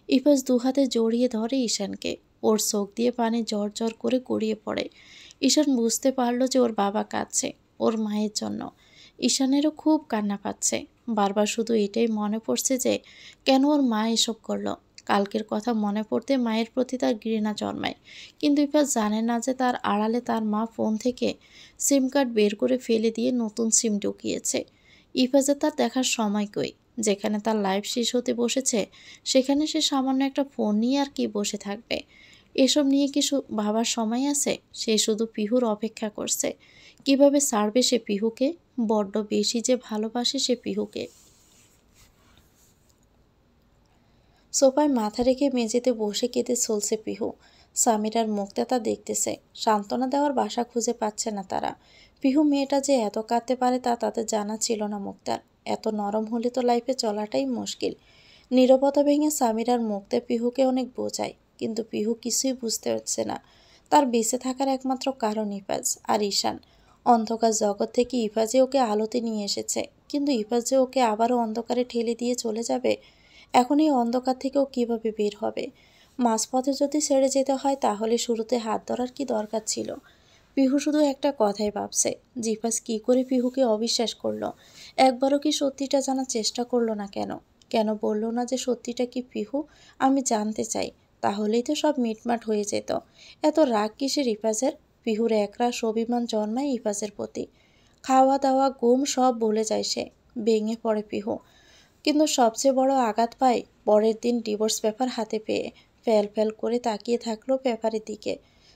ইফাজ দুহাতে জড়িয়ে ধরে ঈশানকে। ওর চোখ দিয়ে পানি জ্বর জ্বর করে গড়িয়ে পড়ে। ঈশান বুঝতে পারল যে ওর বাবা কাঁদছে ওর মায়ের জন্য। ঈশানেরও খুব কান্না পাচ্ছে। বারবার শুধু এটাই মনে পড়ছে যে কেন ওর মা এসব করলো। কালকের কথা মনে পড়তে মায়ের প্রতি তার ঘৃণা জন্মায়। কিন্তু ইফাজ জানে না যে তার আড়ালে তার মা ফোন থেকে সিম কার্ড বের করে ফেলে দিয়ে নতুন সিম ঢুকিয়েছে। ইফাজের তার দেখার সময় কই? যেখানে তার লাইফ শেষ হতে বসেছে সেখানে সে সামান্য একটা ফোন নিয়ে আর কি বসে থাকবে? এসব নিয়ে কি ভাবার সময় আছে? সে শুধু পিহুর অপেক্ষা করছে। কিভাবে ছাড়বে সে পিহুকে? বড্ড বেশি যে ভালোবাসে সে পিহুকে। সোফায় মাথা রেখে মেঝেতে বসে কেঁদে চলছে পিহু। সামিরার মুখটা তা দেখতেছে। সান্ত্বনা দেওয়ার বাসা খুঁজে পাচ্ছে না তারা। পিহু মেয়েটা যে এত কাঁদতে পারে তা তাদের জানা ছিল না মুক্তার। এত নরম হলে তো লাইফে চলাটাই মুশকিল। নীরবতা ভেঙে সামিরার মুক্তে পিহুকে অনেক বোঝায়, কিন্তু পিহু কিছুই বুঝতে পারছে না। তার বেঁচে থাকার একমাত্র কারণ ইফাজ আর ঈশান। অন্ধকার জগৎ থেকে ইফাজে ওকে আলোতে নিয়ে এসেছে, কিন্তু ইফাজ যে ওকে আবারও অন্ধকারে ঠেলে দিয়ে চলে যাবে। এখন এই অন্ধকার থেকেও কিভাবে বের হবে? মাঝপথে যদি ছেড়ে যেতে হয় তাহলে শুরুতে হাত ধরার কি দরকার ছিল? পিহু শুধু একটা কথাই ভাবছে, জিফাস কি করে পিহুকে অবিশ্বাস করলো? একবারও কি সত্যিটা জানার চেষ্টা করলো না কেন? কেন বলল না যে সত্যিটা কি পিহু? আমি জানতে চাই। তাহলেই তো সব মিটমাট হয়ে যেত। এত রাগ কিসের ইফাজের? পিহুর একরাশ অভিমান জন্মায় ইফাজের প্রতি। খাওয়া দাওয়া ঘুম সব ভুলে যায় সে। ভেঙে পড়ে পিহু। কিন্তু সবচেয়ে বড় আঘাত পায় পরের দিন ডিভোর্স পেপার হাতে পেয়ে। ফ্যাল ফ্যাল করে তাকিয়ে থাকলো পেপারের দিকে।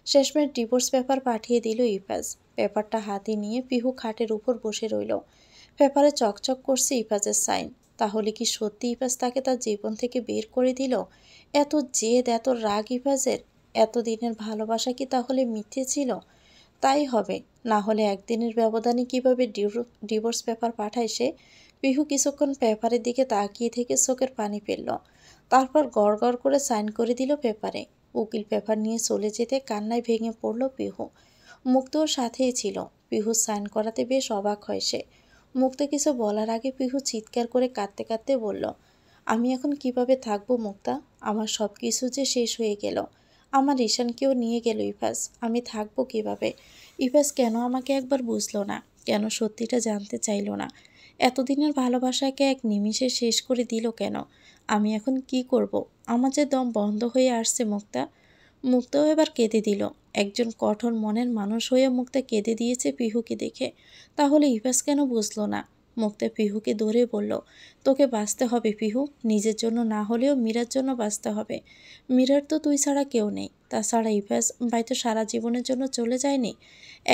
শেষমেশ ডিভোর্স পেপার পাঠিয়ে দিল ইফাজ। পেপারটা হাতে নিয়ে পিহু খাটের উপর বসে রইল। পেপারে চকচক করছে ইফাজের সাইন। তাহলে কি সত্যি ইফাজ তাকে তার জীবন থেকে বের করে দিল? এত জেদ, এত রাগ ইফাজের? এতদিনের ভালোবাসা কি তাহলে মিথ্যে ছিল? তাই হবে, না হলে একদিনের ব্যবধানে কিভাবে ডিভোর্স পেপার পাঠায় সে? পিহু কিছুক্ষণ পেপারের দিকে তাকিয়ে থেকে চোখের পানি ফেলল। তারপর গড় গড় করে সাইন করে দিল পেপারে। উকিল পেপার নিয়ে চলে যেতে কান্নায় ভেঙে পড়ল পিহু। মুক্ত ওর সাথেই ছিল। পিহু সাইন করাতে বেশ অবাক হয় সে। মুক্ত কিছু বলার আগে পিহু চিৎকার করে কাঁদতে কাঁদতে বলল, আমি এখন কিভাবে থাকবো মুক্তা? আমার সব কিছু যে শেষ হয়ে গেল। আমার ঈশানকেও নিয়ে গেল ইফাজ। আমি থাকবো কিভাবে? ইফাজ কেন আমাকে একবার বুঝলো না? কেন সত্যিটা জানতে চাইলো না? এতদিনের ভালোবাসাকে এক নিমিষে শেষ করে দিল কেন? আমি এখন কি করব? আমার যে দম বন্ধ হয়ে আসছে মুক্তা। মুক্তাও এবার কেঁদে দিল। একজন কঠোর মনের মানুষ হয়ে মুক্তা কেঁদে দিয়েছে পিহুকে দেখে। তাহলে ইফাজ কেন বুঝলো না? মুক্তা পিহুকে ধরে বলল, তোকে বাঁচতে হবে পিহু, নিজের জন্য না হলেও মীরার জন্য বাঁচতে হবে। মীরার তো তুই ছাড়া কেউ নেই। তাছাড়া ইফাজ ভাই তো সারা জীবনের জন্য চলে যায়নি।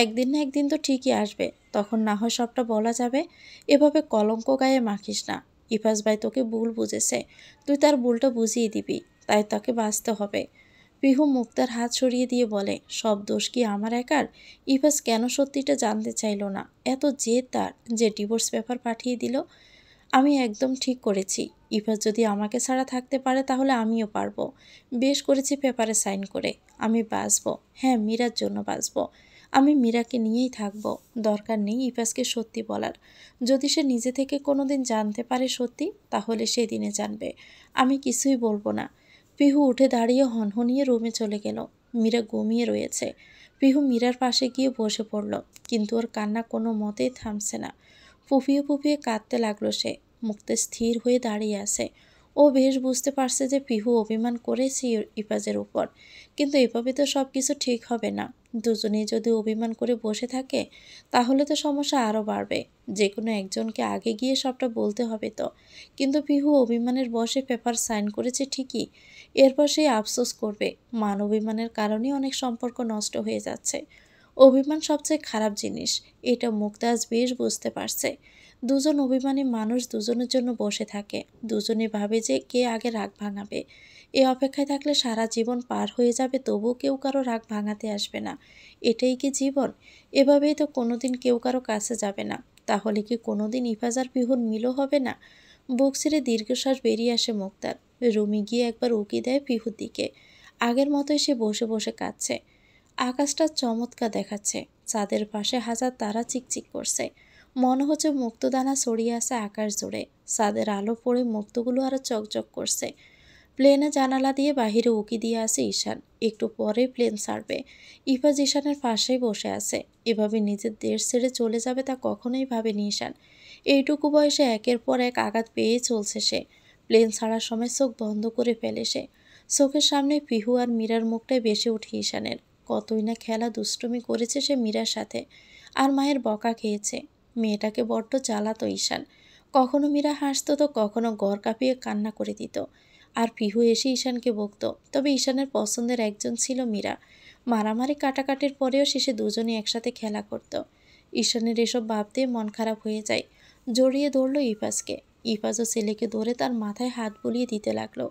একদিন না একদিন তো ঠিকই আসবে, তখন না হয় সবটা বলা যাবে। এভাবে কলঙ্ক গায়ে মাখিস না। ইফাজ ভাই তোকে ভুল বুঝেছে, তুই তার ভুলটা বুঝিয়ে দিবি, তাই তাকে বাঁচতে হবে। পিহু মুক্তার হাত সরিয়ে দিয়ে বলে, সব দোষ কি আমার একার? ইফাজ কেন সত্যিটা জানতে চাইল না? এত জেদ তার যে ডিভোর্স পেপার পাঠিয়ে দিল। আমি একদম ঠিক করেছি, ইফাজ যদি আমাকে ছাড়া থাকতে পারে তাহলে আমিও পারবো। বেশ করেছি পেপারে সাইন করে। আমি বাঁচবো, হ্যাঁ মীরার জন্য বাঁচবো। আমি মীরাকে নিয়েই থাকবো। দরকার নেই ইফাজকে সত্যি বলার। যদি সে নিজে থেকে কোনোদিন জানতে পারে সত্যি, তাহলে সেদিনে জানবে। আমি কিছুই বলবো না। পিহু উঠে দাঁড়িয়ে হনহনিয়ে রুমে চলে গেল। মীরা ঘুমিয়ে রয়েছে। পিহু মীরার পাশে গিয়ে বসে পড়ল, কিন্তু ওর কান্না কোনো মতেই থামছে না। ফুঁপিয়ে ফুঁপিয়ে কাঁদতে লাগলো সে। মুক্তা স্থির হয়ে দাঁড়িয়ে আছে। ও বেশ বুঝতে পারছে যে পিহু অভিমান করেছে ইফাজের উপর, কিন্তু এভাবে তো সব কিছু ঠিক হবে না। দুজনেই যদি অভিমান করে বসে থাকে, তাহলে তো সমস্যা আরও বাড়বে। যে কোনো একজনকে আগে গিয়ে সবটা বলতে হবে তো। কিন্তু পিহু অভিমানের বশে পেপার সাইন করেছে ঠিকই, এরপর সে আফসোস করবে। মান অভিমানের কারণে অনেক সম্পর্ক নষ্ট হয়ে যাচ্ছে। অভিমান সবচেয়ে খারাপ জিনিস, এটা মুক্তাজ বেশ বুঝতে পারছে। দুজন অভিমানী মানুষ দুজনের জন্য বসে থাকে, দুজনে ভাবে যে কে আগে রাগ ভাঙাবে। এ অপেক্ষায় থাকলে সারা জীবন পার হয়ে যাবে, তবুও কেউ কারো রাগ ভাঙাতে আসবে না। এটাই কি জীবন? এভাবেই তো কোনোদিন কেউ কারো কাছে যাবে না। তাহলে কি কোনোদিন ইফাজ আর পিহুর মিলও হবে না? বুক ছেড়ে দীর্ঘশ্বাস বেরিয়ে আসে মুক্তার। রুমে গিয়ে একবার উকি দেয় পিহুর দিকে। আগের মতোই সে বসে বসে কাঁদছে। আকাশটা চমৎকার দেখাচ্ছে। চাঁদের পাশে হাজার তারা চিকচিক করছে। মনে হচ্ছে মুক্তদানা ছড়িয়ে আছে আকাশ জুড়ে। চাঁদের আলো পড়ে মুক্তগুলো আরো চকচক করছে। প্লেনে জানালা দিয়ে বাহিরে উকি দিয়ে আছে ঈশান। একটু পরে প্লেন ছাড়বে। ইফাজ ঈশানের পাশেই বসে আছে। এভাবে নিজের দেশ ছেড়ে চলে যাবে তা কখনোই ভাবেনি ঈশান। এইটুকু বয়সে একের পর এক আঘাত পেয়ে চলছে সে। প্লেন ছাড়ার সময় চোখ বন্ধ করে ফেলে সে। চোখের সামনে পিহু আর মীরার মুখটাই বেশি ওঠে ঈশানের। কতই না খেলা দুষ্টুমি করেছে সে মীরার সাথে, আর মায়ের বকা খেয়েছে। মেয়েটাকে বড্ড জ্বালাতো ঈশান। কখনো মীরা হাসতো তো কখনো গড় কাঁপিয়ে কান্না করে দিত। আর পিহু এসে ঈশানকে বকতো। তবে ঈশানের পছন্দের একজন ছিল মীরা। মারামারি কাটাকাটির পরেও শেষে দুজনে একসাথে খেলা করত। ঈশানের এসব ভাবতে মন খারাপ হয়ে যায়। জড়িয়ে ধরল ইফাজকে। ইফাজও ছেলেকে ধরে তার মাথায় হাত বুলিয়ে দিতে লাগলো।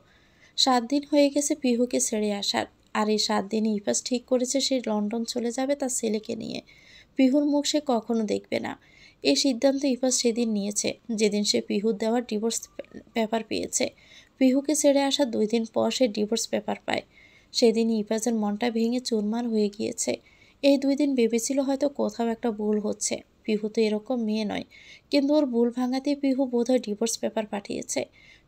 7 দিন হয়ে গেছে পিহুকে ছেড়ে আসার। আর এই 7 দিনে ইফাজ ঠিক করেছে সে লন্ডন চলে যাবে তার ছেলেকে নিয়ে। পিহুর মুখ সে কখনো দেখবে না। এই সিদ্ধান্ত ইফাজ সেদিন নিয়েছে, যেদিন সে পিহুর দেওয়ার ডিভোর্স পেপার পেয়েছে। পিহুকে ছেড়ে আসা 2 দিন পর সে ডিভোর্স পেপার পায়। সেদিনই ইফাজের মনটা ভেঙে চুরমার হয়ে গিয়েছে। এই 2 দিন ভেবেছিল হয়তো কোথাও একটা ভুল হচ্ছে। পিহু তো এরকম মেয়ে নয়, কিন্তু ওর ভুল ভাঙাতে পিহু বোধহয় ডিভোর্স পেপার পাঠিয়েছে।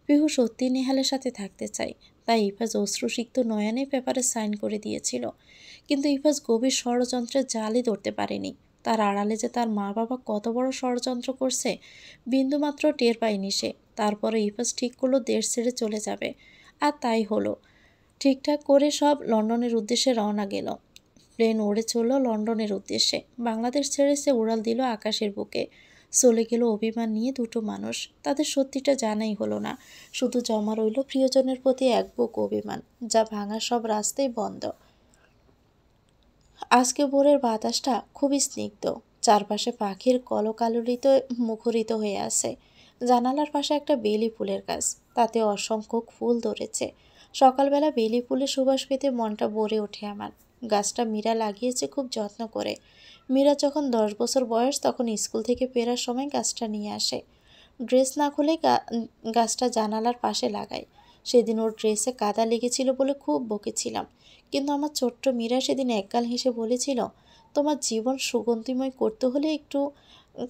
পিহু সত্যি নেহালের সাথে থাকতে চায়, তাই ইফাজ অশ্রুসিক্ত নয়নে পেপারে সাইন করে দিয়েছিল। কিন্তু ইফাজ গভীর ষড়যন্ত্রের জালই ধরতে পারেনি। তার আড়ালে যে তার মা বাবা কত বড় ষড়যন্ত্র করছে, বিন্দুমাত্র টের পায়নি সে। তারপরে ইফাজ ঠিক করলো দেশ ছেড়ে চলে যাবে। আর তাই হলো। ঠিকঠাক করে সব লন্ডনের উদ্দেশ্যে রওনা গেল। প্লেন উড়ে চলল লন্ডনের উদ্দেশ্যে। বাংলাদেশ ছেড়ে সে উড়াল দিল আকাশের বুকে। চলে গেল অভিমান নিয়ে দুটো মানুষ। তাদের সত্যিটা জানাই হলো না, শুধু জমা রইল প্রিয়জনের প্রতি এক বুক অভিমান, যা ভাঙা সব রাস্তাই বন্ধ। আজকে ভোরের বাতাসটা খুবই স্নিগ্ধ। চারপাশে পাখির কলকাকলিত মুখরিত হয়ে আছে। জানালার পাশে একটা বেলি ফুলের গাছ, তাতে অসংখ্য ফুল ধরেছে। সকালবেলা বেলি ফুলের সুবাস পেতে মনটা ভরে ওঠে আমার। গাছটা মীরা লাগিয়েছে খুব যত্ন করে। মীরা যখন 10 বছর বয়স তখন স্কুল থেকে ফেরার সময় গাছটা নিয়ে আসে। ড্রেস না খুলে গাছটা জানালার পাশে লাগায়। সেদিন ওর ড্রেসে কাদা লেগেছিল বলে খুব বকেছিলাম, কিন্তু আমার ছোট্ট মীরা সেদিন একগাল হেসে বলেছিল, তোমার জীবন সুগন্ধিময় করতে হলে একটু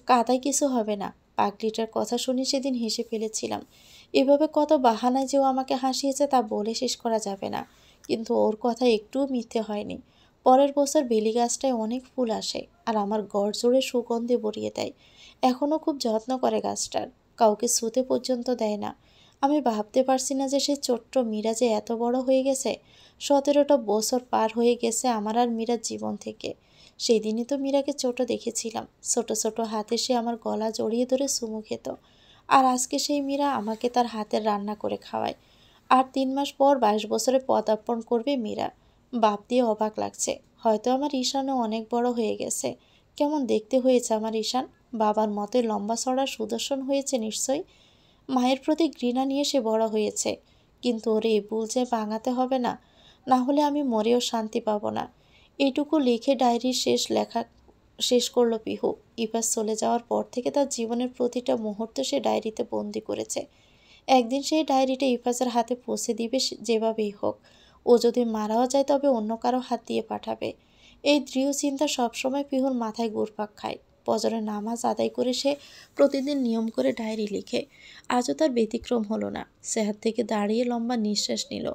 কাদায় কিছু হবে না। পাগলিটার কথা শুনে সেদিন হেসে ফেলেছিলাম। এভাবে কত বাহানায় যে ও আমাকে হাসিয়েছে তা বলে শেষ করা যাবে না, কিন্তু ওর কথা একটুও মিথ্যে হয়নি। পরের বছর বেলি গাছটায় অনেক ফুল আসে আর আমার ঘর জুড়ে সুগন্ধে ভরিয়ে দেয়। এখনও খুব যত্ন করে গাছটার, কাউকে ছুঁতে পর্যন্ত দেয় না। আমি ভাবতে পারছি না যে সেই ছোট্ট মীরা যে এত বড় হয়ে গেছে। 17টা বছর পার হয়ে গেছে আমার আর মীরার জীবন থেকে। সেই দিনই তো মীরাকে ছোট দেখেছিলাম, ছোট ছোট হাতে সে আমার গলা জড়িয়ে ধরে চুমু খেত। আর আজকে সেই মীরা আমাকে তার হাতের রান্না করে খাওয়ায়। আর 3 মাস পর 22 বছরে পদার্পণ করবে মীরা। বাপ দিয়ে অবাক লাগছে। হয়তো আমার ঈশানও অনেক বড় হয়ে গেছে। কেমন দেখতে হয়েছে আমার ঈশান! বাবার মতোই লম্বা চড়া সুদর্শন হয়েছে নিশ্চয়ই। মায়ের প্রতি ঘৃণা নিয়ে সে বড় হয়েছে, কিন্তু ওর এই ভুল যে ভাঙাতে হবে না, না হলে আমি মরেও শান্তি পাবো না। এইটুকু লিখে ডায়েরির লেখা শেষ করলো পিহু। ইফাজ চলে যাওয়ার পর থেকে তার জীবনের প্রতিটা মুহূর্ত সে ডায়েরিতে বন্দি করেছে। একদিন সেই ডায়েরিটা ইফাজের হাতে পৌঁছে দিবে যেভাবেই হোক। ও যদি মারাও যায় তবে অন্য কারো হাত দিয়ে পাঠাবে। এই দৃঢ় চিন্তা সবসময় পিহুর মাথায় ঘুরপাক খায়। ফজরের নামাজ আদায় করে সে প্রতিদিন নিয়ম করে ডায়েরি লিখে। আজও তার ব্যতিক্রম হলো না। সেহাত থেকে দাঁড়িয়ে লম্বা নিঃশ্বাস নিল।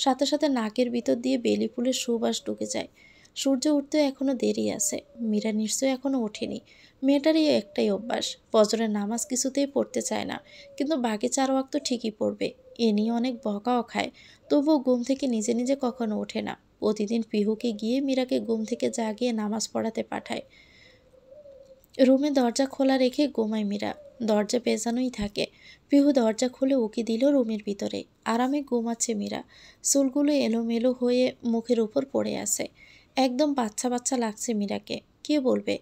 সাথে সাথে নাকের ভিতর দিয়ে বেলি ফুলের সুবাস ঢুকে যায়। সূর্য উঠতে এখনো দেরি আছে। মীরা নিশ্চয়ই এখনো ওঠেনি। মেয়েটারই একটাই অভ্যাস, ফজরের নামাজ কিছুতেই পড়তে চায় না, কিন্তু বাকি 4 ওয়াক্ত ঠিকই পড়বে। এ নিয়ে অনেক বকাও খায়, তবুও ঘুম থেকে নিজে নিজে কখনো ওঠে না। প্রতিদিন পিহুকে গিয়ে মীরাকে ঘুম থেকে জাগিয়ে নামাজ পড়াতে পাঠায়। রুমে দরজা খোলা রেখে ঘুমায় মীরা। দরজা পেঁচানোই থাকে। পিহু দরজা খুলে উকি দিল রুমের ভিতরে। আরামে ঘুমাচ্ছে মীরা। চুলগুলো এলোমেলো হয়ে মুখের উপর পড়ে আছে। একদম বাচ্চা বাচ্চা লাগছে মীরাকে। কে বলবে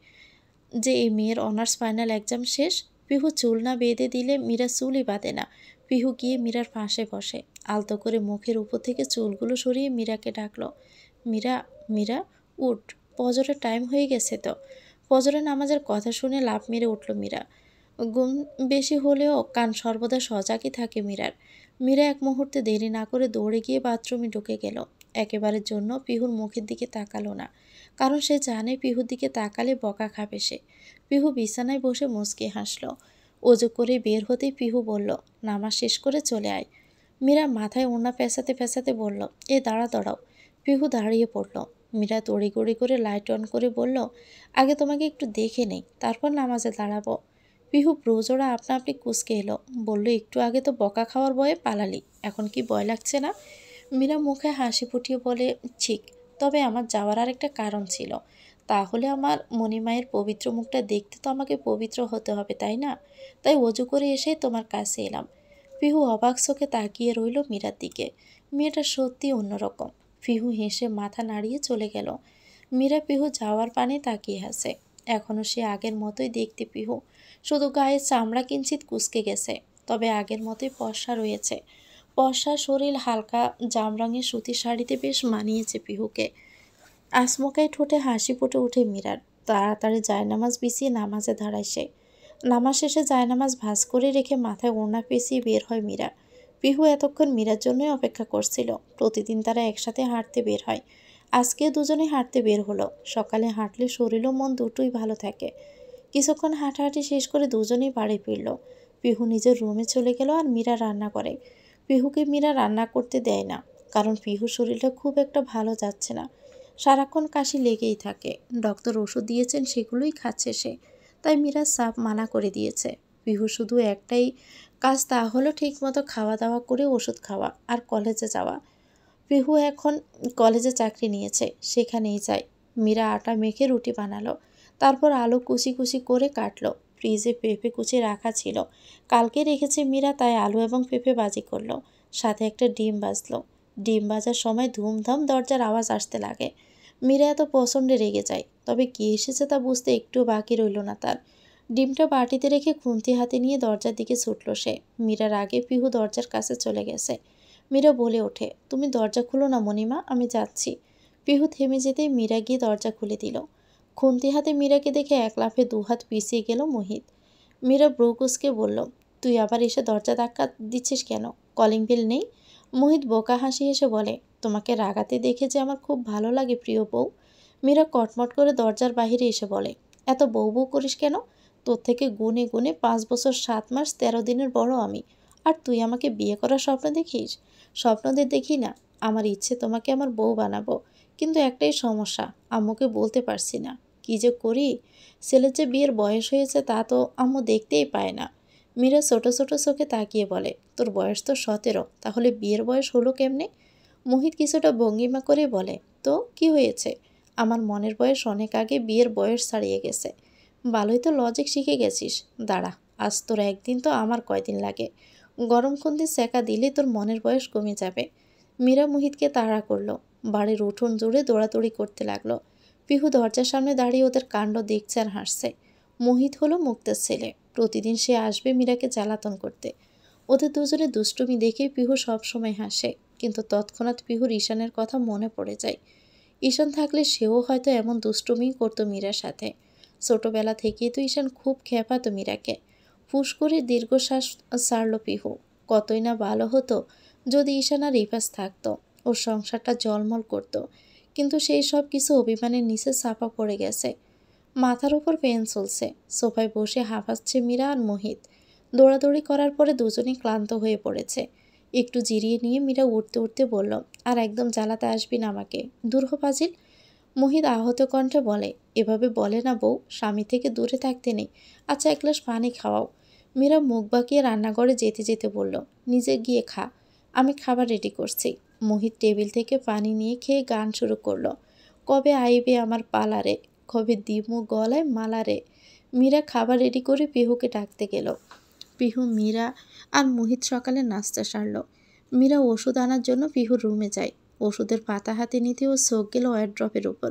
যে এই মেয়ের অনার্স ফাইনাল এক্সাম শেষ? পিহু চুল না বেঁধে দিলে মীরা চুলই বাঁধে না। পিহু গিয়ে মীরার পাশে বসে। আলতো করে মুখের উপর থেকে চুলগুলো সরিয়ে মীরাকে ডাকলো, মীরা, মীরা, উঠ, ফজরের টাইম হয়ে গেছে তো। ফজরের নামাজের কথা শুনে লাফ মেরে উঠল মীরা। ঘুম বেশি হলেও কান সর্বদা সজাগই থাকে মীরার। মীরা এক মুহূর্তে দেরি না করে দৌড়ে গিয়ে বাথরুমে ঢুকে গেল। একেবারের জন্য পিহুর মুখের দিকে তাকালো না, কারণ সে জানে পিহুর দিকে তাকালে বকা খাবে সে। পিহু বিছানায় বসে মুচকি হাসল। অজু করে বের হতেই পিহু বলল, নামাজ শেষ করে চলে আয়। মীরা মাথায় ওড়না পেঁচাতে পেঁচাতে বলল, এ দাঁড়াও। পিহু দাঁড়িয়ে পড়ল। মীরা তড়িঘড়ি করে লাইট অন করে বলল, আগে তোমাকে একটু দেখে নেই, তারপর নামাজে দাঁড়াবো। পিহু ব্রোজোড়া আপনা আপনি কুঁচকে এলো। বলল, একটু আগে তো বকা খাওয়ার ভয়ে পালালি, এখন কি ভয় লাগছে না? মীরা মুখে হাসি ফুটিয়ে বলে, ঠিক, তবে আমার যাওয়ার আর একটা কারণ ছিল। তাহলে আমার মণিমায়ের পবিত্র মুখটা দেখতে তো আমাকে পবিত্র হতে হবে, তাই না? তাই অজু করে এসে তোমার কাছে এলাম। পিহু অবাক চোখে তাকিয়ে রইল মীরার দিকে। মেয়েটা সত্যি অন্যরকম। পিহু হেসে মাথা নাড়িয়ে চলে গেল। মীরা পিহু যাওয়ার পানে তাকিয়ে হাসে। এখনও সে আগের মতোই দেখতে পিহু, শুধু গায়ের চামড়া কিঞ্চিত কুঁচকে গেছে, তবে আগের মতোই ফর্সা রয়েছে। ফর্সা শরীর হালকা জাম রঙের সুতির শাড়িতে বেশ মানিয়েছে পিহুকে। আসমকাই ঠোঁটে হাসি ফুটে ওঠে মীরার। তাড়াতাড়ি জায়নামাজ বিছিয়ে নামাজে দাঁড়ায় সে। নামাজ শেষে জায়নামাজ ভাঁজ করে রেখে মাথায় ওড়না পেঁচিয়ে বের হয় মীরা। পিহু এতক্ষণ মীরার জন্যই অপেক্ষা করছিল। প্রতিদিন তারা একসাথে হাঁটতে বের হয়। আজকে দুজনেই হাঁটতে বের হলো। সকালে হাঁটলে শরীর ও মন দুটোই ভালো থাকে। কিছুক্ষণ হাঁটাহাঁটি শেষ করে দুজনেই বাড়ি ফিরল। পিহু নিজের রুমে চলে গেল আর মীরা রান্না করে। পিহুকে মীরা রান্না করতে দেয় না, কারণ পিহুর শরীরটা খুব একটা ভালো যাচ্ছে না। সারাক্ষণ কাশি লেগেই থাকে। ডক্টর ওষুধ দিয়েছেন, সেগুলোই খাচ্ছে সে। তাই মীরা সাফ মানা করে দিয়েছে। পিহু শুধু একটাই কাজ, তা হলো ঠিকমতো খাওয়া দাওয়া করে ওষুধ খাওয়া আর কলেজে যাওয়া। পিহু এখন কলেজে চাকরি নিয়েছে, সেখানেই যায়। মীরা আটা মেখে রুটি বানালো, তারপর আলু কুচি কুচি করে কাটলো। ফ্রিজে পেঁপে কুচি রাখা ছিল, কালকে রেখেছে মীরা, তাই আলু এবং পেঁপে ভাজি করলো। সাথে একটা ডিম ভাজলো। ডিম ভাজার সময় ধুমধাম দরজার আওয়াজ আসতে লাগে। মীরা এত প্রচণ্ডে রেগে যায়, তবে কি এসেছে তা বুঝতে একটু বাকি রইল না তার। ডিমটা বাটিতে রেখে খুন্তি হাতে নিয়ে দরজার দিকে ছুটল সে। মীরার আগে পিহু দরজার কাছে চলে গেছে। মীরা বলে ওঠে, তুমি দরজা খুলো না মণিমা, আমি যাচ্ছি। পিহু থেমে যেতেই মীরা গিয়ে দরজা খুলে দিল। খুন্তি হাতে মীরাকে দেখে এক লাফে দুহাত পিছিয়ে গেল মোহিত। মীরা ব্রুকুসকে বলল, তুই আবার এসে দরজা ধাক্কা দিচ্ছিস কেন? কলিং বেল নেই? মোহিত বোকা হাসি হেসে বলে, তোমাকে রাগাতে দেখে যে আমার খুব ভালো লাগে প্রিয় বউ। মীরা কটমট করে দরজার বাহিরে এসে বলে, এত বউ বউ করিস কেন? তোর থেকে গুনে গুনে 5 বছর 7 মাস 13 দিনের বড় আমি। আর তুই আমাকে বিয়ে করার স্বপ্ন দেখিস? স্বপ্নদের দেখি না। আমার ইচ্ছে তোমাকে আমার বউ বানাবো, কিন্তু একটাই সমস্যা, আম্মুকে বলতে পারছি না। কি যে করি? ছেলের যে বিয়ের বয়স হয়েছে তা তো আম্মু দেখতেই পায় না। মীরা ছোট ছোট চোখে তাকিয়ে বলে, তোর বয়স তো 17, তাহলে বিয়ের বয়স হলো কেমনে? মোহিত কিছুটা ভঙ্গিমা করে বলে, তো কি হয়েছে? আমার মনের বয়স অনেক আগে বিয়ের বয়স ছাড়িয়ে গেছে। ভালোই তো লজিক শিখে গেছিস। দাঁড়া, আজ তোর একদিন তো আমার কয়দিন লাগে। গরম খুন্তি সেকা দিলে তোর মনের বয়স কমে যাবে। মীরা মোহিতকে তাড়া করলো। বাড়ির উঠোন জুড়ে দৌড়াদৌড়ি করতে লাগলো। পিহু দরজার সামনে দাঁড়িয়ে ওদের কাণ্ড দেখছে আর হাসছে। মোহিত হলো মুক্তার ছেলে। প্রতিদিন সে আসবে মীরাকে জ্বালাতন করতে। ওদের দুজনে দুষ্টুমি দেখে পিহু সবসময় হাসে, কিন্তু তৎক্ষণাৎ পিহুর ঈশানের কথা মনে পড়ে যায়। ঈশান থাকলে সেও হয়তো এমন দুষ্টুমি করতো মীরার সাথে। ছোটবেলা থেকেই তো ঈশান খুব খেপাতো মীরাকে। ফুস করে দীর্ঘশ্বাস ছাড়ল পিহু। কতই না ভালো হতো যদি ঈশান আর রিফাজ থাকতো। ওর সংসারটা জলমল করতো, কিন্তু সেই সব কিছু অভিমানের নিচে চাপা পড়ে গেছে। মাথার উপর পেন চলছে। সোফায় বসে হাঁপাচ্ছে মীরা আর মোহিত। দৌড়াদৌড়ি করার পরে দুজনেই ক্লান্ত হয়ে পড়েছে। একটু জিরিয়ে নিয়ে মীরা উঠতে উঠতে বলল, আর একদম জ্বালাতে আসবি না আমাকে, দূর হ পাজিল। মোহিত আহত কণ্ঠে বলে, এভাবে বলে না বউ, স্বামী থেকে দূরে থাকতে নেই। আচ্ছা, এক গ্লাস পানি খাওয়াও। মীরা মুখ বাঁকিয়ে রান্নাঘরে যেতে যেতে বলল, নিজে গিয়ে খা, আমি খাবার রেডি করছি। মোহিত টেবিল থেকে পানি নিয়ে খেয়ে গান শুরু করলো, কবে আইবে আমার পালারে, কবে দিমু গলায় মালারে। মীরা খাবার রেডি করে পিহুকে ডাকতে গেল। পিহু, মীরা আর মোহিত সকালে নাস্তা সারল। মীরা ওষুধ আনার জন্য পিহুর রুমে যায়। ওষুধের পাতা হাতে নিতে ও চোখ গেল ওয়ারড্রপের উপর।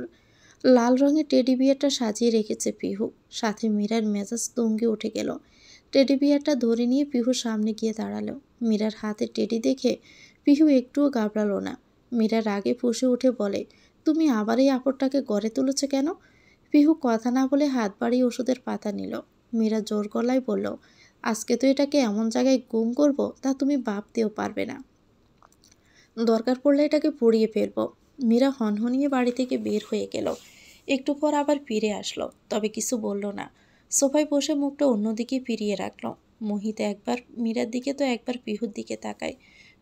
লাল রঙের টেডি বিয়ারটা সাজিয়ে রেখেছে পিহু। সাথে মীরার মেজাজ তুঙ্গে উঠে গেল। টেডি বিয়ারটা ধরে নিয়ে পিহুর সামনে গিয়ে দাঁড়ালো। মীরার হাতে টেডি দেখে পিহু একটুও ঘাবড়ালো না। মীরা রাগে ফুঁসে উঠে বলে, তুমি আবার এই আপরটাকে গড়ে তুলেছ কেন? পিহু কথা না বলে হাত বাড়িয়ে ওষুধের পাতা নিল। মীরা জোর গলায় বলল, আজকে তো এটাকে এমন জায়গায় গুম করব তা তুমি ভাবতেও পারবে না। দরকার পড়লে এটাকে পুড়িয়ে ফেলবো। মীরা হনহনিয়ে বাড়ি থেকে বের হয়ে গেল। একটু পর আবার ফিরে আসলো, তবে কিছু বলল না। সোফায় বসে মুখটা অন্যদিকে ফিরিয়ে রাখলো। মোহিত একবার মীরার দিকে তো একবার পিহুর দিকে তাকায়।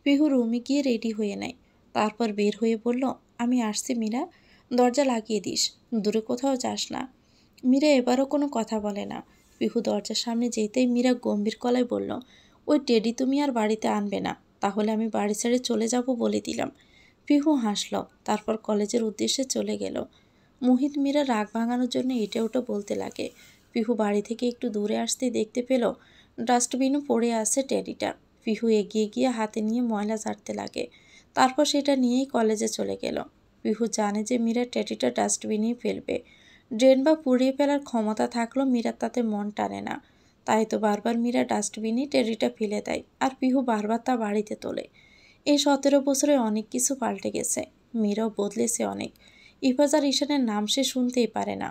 পিহু রুমে গিয়ে রেডি হয়ে নেয়। তারপর বের হয়ে বলল, আমি আসছি মীরা, দরজা লাগিয়ে দিস, দূরে কোথাও যাস না। মীরা এবারও কোনো কথা বলে না। পিহু দরজার সামনে যেতেই মীরা গম্ভীর গলায় বলল, ওই টেডি তুমি আর বাড়িতে আনবে না, তাহলে আমি বাড়ি ছেড়ে চলে যাব বলে দিলাম। পিহু হাসল, তারপর কলেজের উদ্দেশ্যে চলে গেল। মোহিত মীরা রাগ ভাঙানোর জন্য এটা ওটা বলতে লাগে। পিহু বাড়ি থেকে একটু দূরে আসতে দেখতে পেল ডাস্টবিনও পড়ে আছে টেডিটা। পিহু এগিয়ে গিয়ে হাতে নিয়ে ময়লা ঝাড়তে লাগে। তারপর সেটা নিয়েই কলেজে চলে গেল। পিহু জানে যে মীরা টেডিটা ডাস্টবিনেই ফেলবে। ড্রেন বা পুড়িয়ে ফেলার ক্ষমতা থাকলেও মীরার তাতে মন টানে না। তাই তো বারবার মীরা ডাস্টবিনে টেডিটা ফেলে দেয়, আর পিহু বারবার তা বাড়িতে তোলে। এই 17 বছরে অনেক কিছু পাল্টে গেছে। মীরাও বদলেছে অনেক। ইফাজ আর ঈশানের নাম সে শুনতেই পারে না।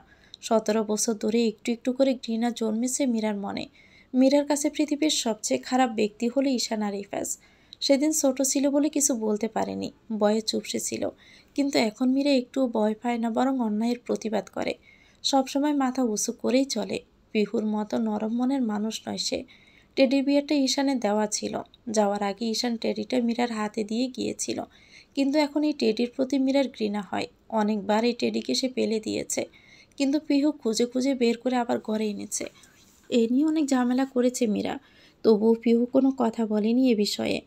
17 বছর ধরে একটু একটু করে ঘৃণা জন্মেছে মীরার মনে। মীরার কাছে পৃথিবীর সবচেয়ে খারাপ ব্যক্তি হলো ঈশান আর ইফাজ। সেদিন ছোট ছিল বলে কিছু বলতে পারেনি, ভয়ে চুপসে ছিল। কিন্তু এখন মীরা একটুও ভয় পায় না, বরং অন্যায়ের প্রতিবাদ করে। সবসময় মাথা উঁচু করেই চলে। পিহুর মতো নরম মনের মানুষ নয় সে। টেডি বিয়ারটা ঈশানের দেওয়া ছিল। যাওয়ার আগে ঈশান টেডিটা মীরার হাতে দিয়ে গিয়েছিল, কিন্তু এখন এই টেডির প্রতি মীরার ঘৃণা হয়। অনেকবার এই টেডিকে সে পেলে দিয়েছে, কিন্তু পিহু খুঁজে খুঁজে বের করে আবার ঘরে এনেছে। এ নিয়ে অনেক ঝামেলা করেছে মীরা, তবুও পিহু কোনো কথা বলেনি এ বিষয়ে।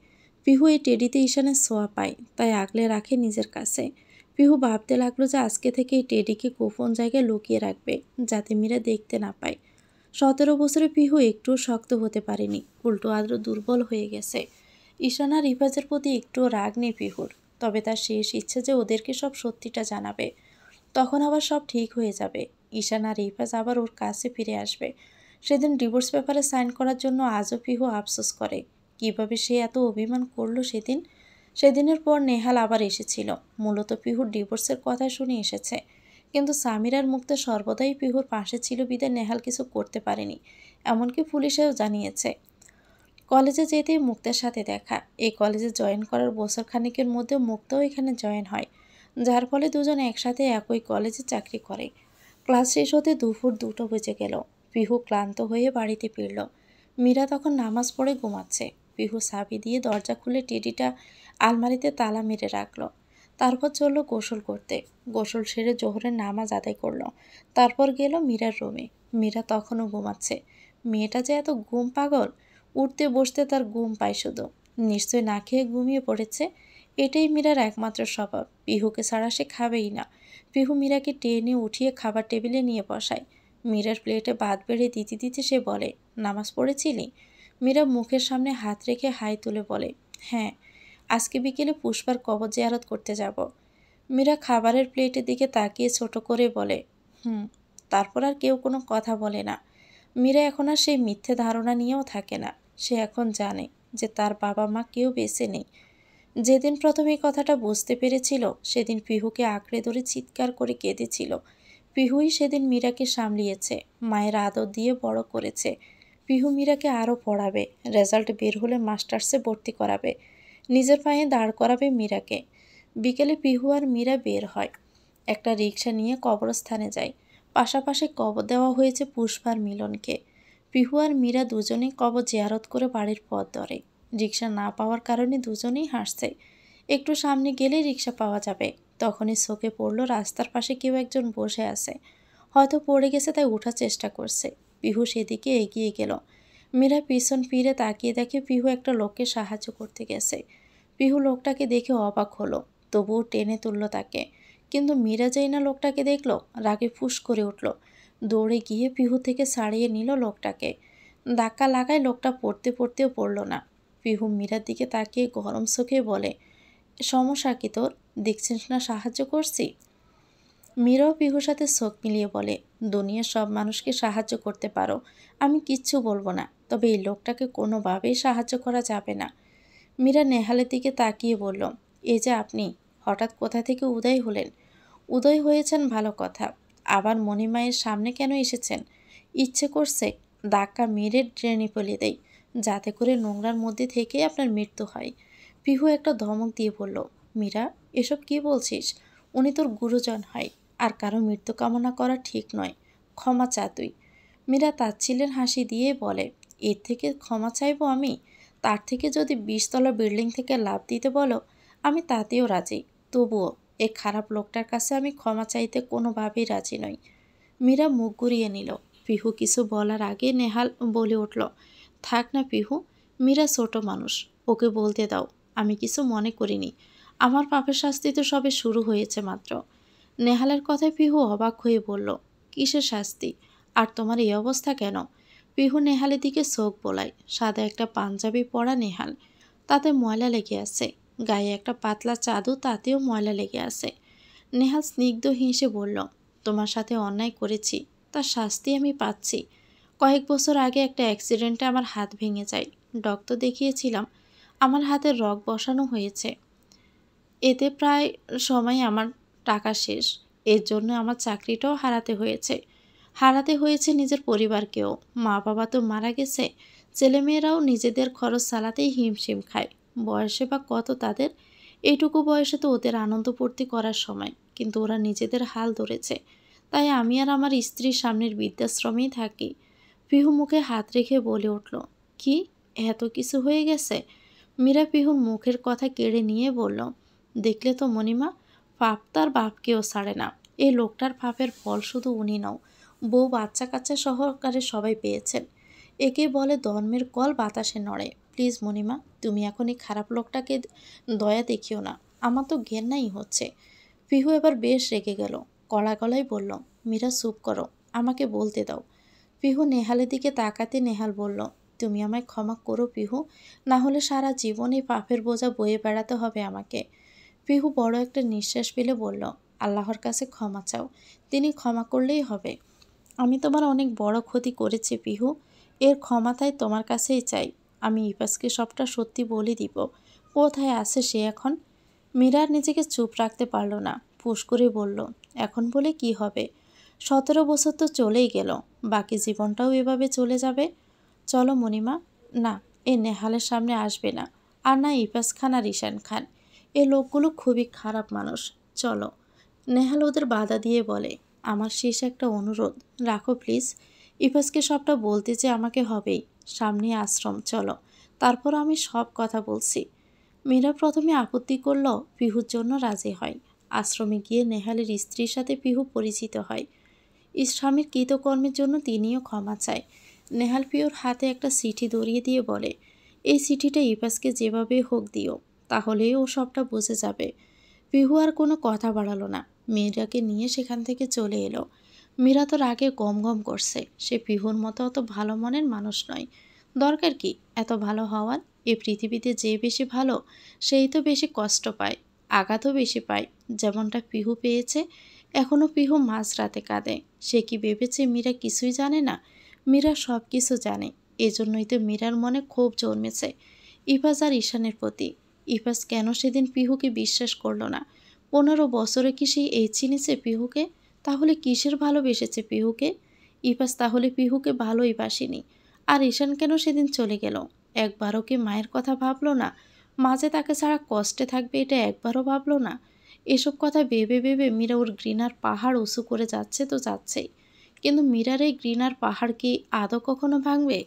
পিহু এই টেডিতে ঈশানের ছোঁয়া পায়, তাই আগলে রাখে নিজের কাছে। পিহু ভাবতে লাগলো যে আজকে থেকে এই টেডিকে গোপন জায়গায় লুকিয়ে রাখবে, যাতে মীরা দেখতে না পায়। 17 বছরে পিহু একটুও শক্ত হতে পারেনি, উল্টো আরও দুর্বল হয়ে গেছে। ঈশান আর রিফাজের প্রতি একটুও রাগ নেই পিহুর, তবে তার শেষ ইচ্ছে যে ওদেরকে সব সত্যিটা জানাবে। তখন আবার সব ঠিক হয়ে যাবে। ঈশান আর রিফাজ আবার ওর কাছে ফিরে আসবে। সেদিন ডিভোর্স পেপারে সাইন করার জন্য আজও পিহু আফসোস করে, কিভাবে সে এত অভিমান করলো সেদিন। সেদিনের পর নেহাল আবার এসেছিল, মূলত পিহুর ডিভোর্সের কথা শুনে এসেছে। কিন্তু সামিরার মুক্তা সর্বদাই পিহুর পাশে ছিল বিধায় নেহাল কিছু করতে পারেনি, এমনকি পুলিশেও জানিয়েছে। কলেজে যেতেই মুক্তার সাথে দেখা। এই কলেজে জয়েন করার বছর খানিকের মধ্যে মুক্তাও এখানে জয়েন হয়, যার ফলে দুজন একসাথে একই কলেজে চাকরি করে। ক্লাস শেষ হতে দুপুর 2টো বেজে গেল। পিহু ক্লান্ত হয়ে বাড়িতে ফিরল। মীরা তখন নামাজ পড়ে ঘুমাচ্ছে। পিহু চাবি দিয়ে দরজা খুলে টেডিটা আলমারিতে তালা মেরে রাখলো। তারপর চলল গোসল করতে। গোসল সেরে জোহরের নামাজ আদায় করলো। তারপর গেল মীরার রুমে। মীরা তখনও ঘুমাচ্ছে। মেয়েটা যে এত ঘুম পাগল, উঠতে বসতে তার ঘুম পায় শুধু। নিশ্চয় না খেয়ে ঘুমিয়ে পড়েছে। এটাই মীরার একমাত্র স্বভাব। পিহুকে ছাড়া সে খাবেই না। পিহু মীরাকে টেনে উঠিয়ে খাবার টেবিলে নিয়ে বসায়। মীরার প্লেটে ভাত বেড়ে দিতে দিতে সে বলে, নামাজ পড়েছিলি? মীরা মুখের সামনে হাত রেখে হাই তুলে বলে, হ্যাঁ, আজকে বিকেলে পুষ্পার কবর জিয়ারত করতে যাব। মীরা খাবারের প্লেটের দিকে তাকিয়ে ছোট করে বলে, হুম। তারপর আর কেউ কোনো কথা বলে না। মীরা এখন আর সেই মিথ্যে ধারণা নিয়েও থাকে না। সে এখন জানে যে তার বাবা মা কেউ বেঁচে নেই। যেদিন প্রথম এই কথাটা বুঝতে পেরেছিল সেদিন পিহুকে আঁকড়ে ধরে চিৎকার করে কেঁদেছিল। পিহুই সেদিন মীরাকে সামলিয়েছে, মায়ের আদর দিয়ে বড় করেছে। পিহু মীরাকে আরও পড়াবে, রেজাল্ট বের হলে মাস্টার্সে ভর্তি করাবে, নিজের পায়ে দাঁড় করাবে মীরাকে। বিকেলে পিহু আর মীরা বের হয়। একটা রিক্সা নিয়ে কবরস্থানে যায়। পাশাপাশি কবর দেওয়া হয়েছে পুষ্পার মিলনকে। পিহু আর মীরা দুজনেই কবর জিয়ারত করে বাড়ির পথ ধরে। রিক্সা না পাওয়ার কারণে দুজনেই হাসছে। একটু সামনে গেলে রিক্সা পাওয়া যাবে। তখনই চোখে পড়ল রাস্তার পাশে কেউ একজন বসে আছে। হয়তো পড়ে গেছে তাই ওঠার চেষ্টা করছে। পিহু সেদিকে এগিয়ে গেল। মীরা পিছন ফিরে তাকিয়ে দেখে পিহু একটা লোককে সাহায্য করতে গেছে। পিহু লোকটাকে দেখে অবাক হলো, তবুও টেনে তুলল তাকে। কিন্তু মীরা যেই না লোকটাকে দেখল, রাগে ফুঁস করে উঠল। দৌড়ে গিয়ে পিহু থেকে ছাড়িয়ে নিল লোকটাকে। ধাক্কা লাগায় লোকটা পড়তে পড়তেও পড়ল না। পিহু মীরার দিকে তাকিয়ে গরম চোখে বলে, সমস্যা কি তোর? দেখছিস না সাহায্য করছি? মীরাও পিহুর সাথে চোখ মিলিয়ে বলে, দুনিয়ার সব মানুষকে সাহায্য করতে পারো, আমি কিচ্ছু বলবো না, তবে এই লোকটাকে কোনোভাবেই সাহায্য করা যাবে না। মীরা নেহালের দিকে তাকিয়ে বলল, এই যে আপনি হঠাৎ কোথা থেকে উদয় হলেন? উদয় হয়েছেন ভালো কথা, আবার মণিমায়ের সামনে কেন এসেছেন? ইচ্ছে করছে ধাক্কা মেরে ড্রেনে ফেলে দেই, যাতে করে নোংরার মধ্যে থেকে আপনার মৃত্যু হয়। পিহু একটা ধমক দিয়ে বলল, মীরা, এসব কি বলছিস? উনি তোর গুরুজন হয়, আর কারো মৃত্যু কামনা করা ঠিক নয়। ক্ষমা চা তুই। মীরা তাচ্ছিলের হাসি দিয়ে বলে, এর থেকে ক্ষমা চাইবো আমি? তার থেকে যদি 20 তলা বিল্ডিং থেকে লাফ দিতে বলো, আমি তাতেও রাজি। তবুও এই খারাপ লোকটার কাছে আমি ক্ষমা চাইতে কোনোভাবেই রাজি নই। মীরা মুখ ঘুরিয়ে নিল। পিহু কিছু বলার আগে নেহাল বলে উঠল, থাক না পিহু, মীরা ছোট মানুষ, ওকে বলতে দাও। আমি কিছু মনে করিনি। আমার পাপের শাস্তি তো সবে শুরু হয়েছে মাত্র। নেহালের কথায় পিহু অবাক হয়ে বলল, কিসের শাস্তি? আর তোমার এই অবস্থা কেন? পিহু নেহালের দিকে চোখ বোলায়। সাদা একটা পাঞ্জাবি পরা নেহাল, তাতে ময়লা লেগে আছে। গায়ে একটা পাতলা চাদর, তাতেও ময়লা লেগে আছে। নেহাল স্নিগ্ধ হেসে বলল, তোমার সাথে অন্যায় করেছি, তার শাস্তি আমি পাচ্ছি। কয়েক বছর আগে একটা অ্যাক্সিডেন্টে আমার হাত ভেঙে যায়। ডক্টর দেখিয়েছিলাম, আমার হাতে রগ বসানো হয়েছে। এতে প্রায় সময় আমার টাকা শেষ। এর জন্য আমার চাকরিটাও হারাতে হয়েছে নিজের পরিবারকেও। মা বাবা তো মারা গেছে, ছেলেমেয়েরাও নিজেদের খরচ চালাতেই হিমশিম খায়। বয়সে বা কত তাদের? এইটুকু বয়সে তো ওদের আনন্দ ফুর্তি করার সময়, কিন্তু ওরা নিজেদের হাল ধরেছে। তাই আমি আর আমার স্ত্রীর সামনের বৃদ্ধাশ্রমেই থাকি। পিহু মুখে হাত রেখে বলে উঠল, কি এত কিছু হয়ে গেছে? মীরা পিহুর মুখের কথা কেড়ে নিয়ে বলল, দেখলে তো মণিমা, পাপ তার বাপকেও ছাড়ে না। এই লোকটার পাপের ফল শুধু উনি নাও, বউ বাচ্চা কাচ্চা সহকারে সবাই পেয়েছেন। একে বলে ধর্মের কল বাতাসে নড়ে। প্লিজ মণিমা, তুমি এখন এই খারাপ লোকটাকে দয়া দেখিও না, আমার তো ঘেন্নাই হচ্ছে। পিহু এবার বেশ রেগে গেল, কড়া গলায় বলল, মীরা চুপ করো, আমাকে বলতে দাও। পিহু নেহালের দিকে তাকাতে নেহাল বলল, তুমি আমায় ক্ষমা করো পিহু, না হলে সারা জীবন এই পাপের বোঝা বয়ে বেড়াতে হবে আমাকে। পিহু বড় একটা নিঃশ্বাস ফেলে বলল, আল্লাহর কাছে ক্ষমা চাও, তিনি ক্ষমা করলেই হবে। আমি তোমার অনেক বড় ক্ষতি করেছি পিহু, এর ক্ষমা তাই তোমার কাছেই চাই। আমি ইপাসকে সবটা সত্যি বলে দিব। কোথায় আছে সে এখন? মীরার নিজেকে চুপ রাখতে পারল না, ফুঁস করে বলল, এখন বলে কি হবে? 17 বছর তো চলেই গেল, বাকি জীবনটাও এভাবে চলে যাবে। চলো মণিমা। না, এ নেহালের সামনে আসবে না, আর না ইপাস খান আর ঈশান খান। এ লোকগুলো খুবই খারাপ মানুষ, চলো। নেহাল ওদের বাধা দিয়ে বলে, আমার শেষ একটা অনুরোধ, রাখো প্লিজ। ইপাসকে সবটা বলতে যে আমাকে হবেই। সামনে আশ্রম, চলো। তারপর আমি সব কথা বলছি। মীরা প্রথমে আপত্তি করল, পিহুর জন্য রাজি হয়। আশ্রমে গিয়ে নেহালের স্ত্রীর সাথে পিহু পরিচিত হয়। স্বামীর কৃতকর্মের জন্য তিনিও ক্ষমা চায়। নেহাল পিহুর হাতে একটা চিঠি ধরিয়ে দিয়ে বলে, এই চিঠিটা ইপাসকে যেভাবে হোক দিও, তাহলেই ও সবটা বুঝে যাবে। পিহু আর কোনো কথা বাড়ালো না, মীরাকে নিয়ে সেখান থেকে চলে এলো। মীরা তো রাগে গম গম করছে, সে পিহুর মতো অত ভালো মনের মানুষ নয়। দরকার কি এত ভালো হওয়ার? এই পৃথিবীতে যে বেশি ভালো সেই তো বেশি কষ্ট পায়, আঘাতও বেশি পায়, যেমনটা পিহু পেয়েছে। এখনও পিহু মাঝরাতে কাঁদে। সে কি ভেবেছে মীরা কিছুই জানে না? মীরা সব কিছু জানে। এজন্যই তো মীরার মনে ক্ষোভ জন্মেছে ইফাজ আর ঈশানের প্রতি। ইফাজ কেন সেদিন পিহুকে বিশ্বাস করলো না? 15 বছরে কি সে এই চিনেছে পিহুকে? তাহলে কিসের ভালোবেসেছে পিহুকে? ইফাজ তাহলে পিহুকে ভালোই বাসেনি। আর ঈশান কেন সেদিন চলে গেল? একবারও কি মায়ের কথা ভাবলো না? মাঝে তাকে ছাড়া কষ্টে থাকবে এটা একবারও ভাবলো না? এসব কথা ভেবে ভেবে মীরা ওর ঘৃণার পাহাড় উঁচু করে যাচ্ছে তো যাচ্ছেই। কিন্তু মীরার এই ঘৃণার পাহাড় কি আদৌ কখনো ভাঙবে?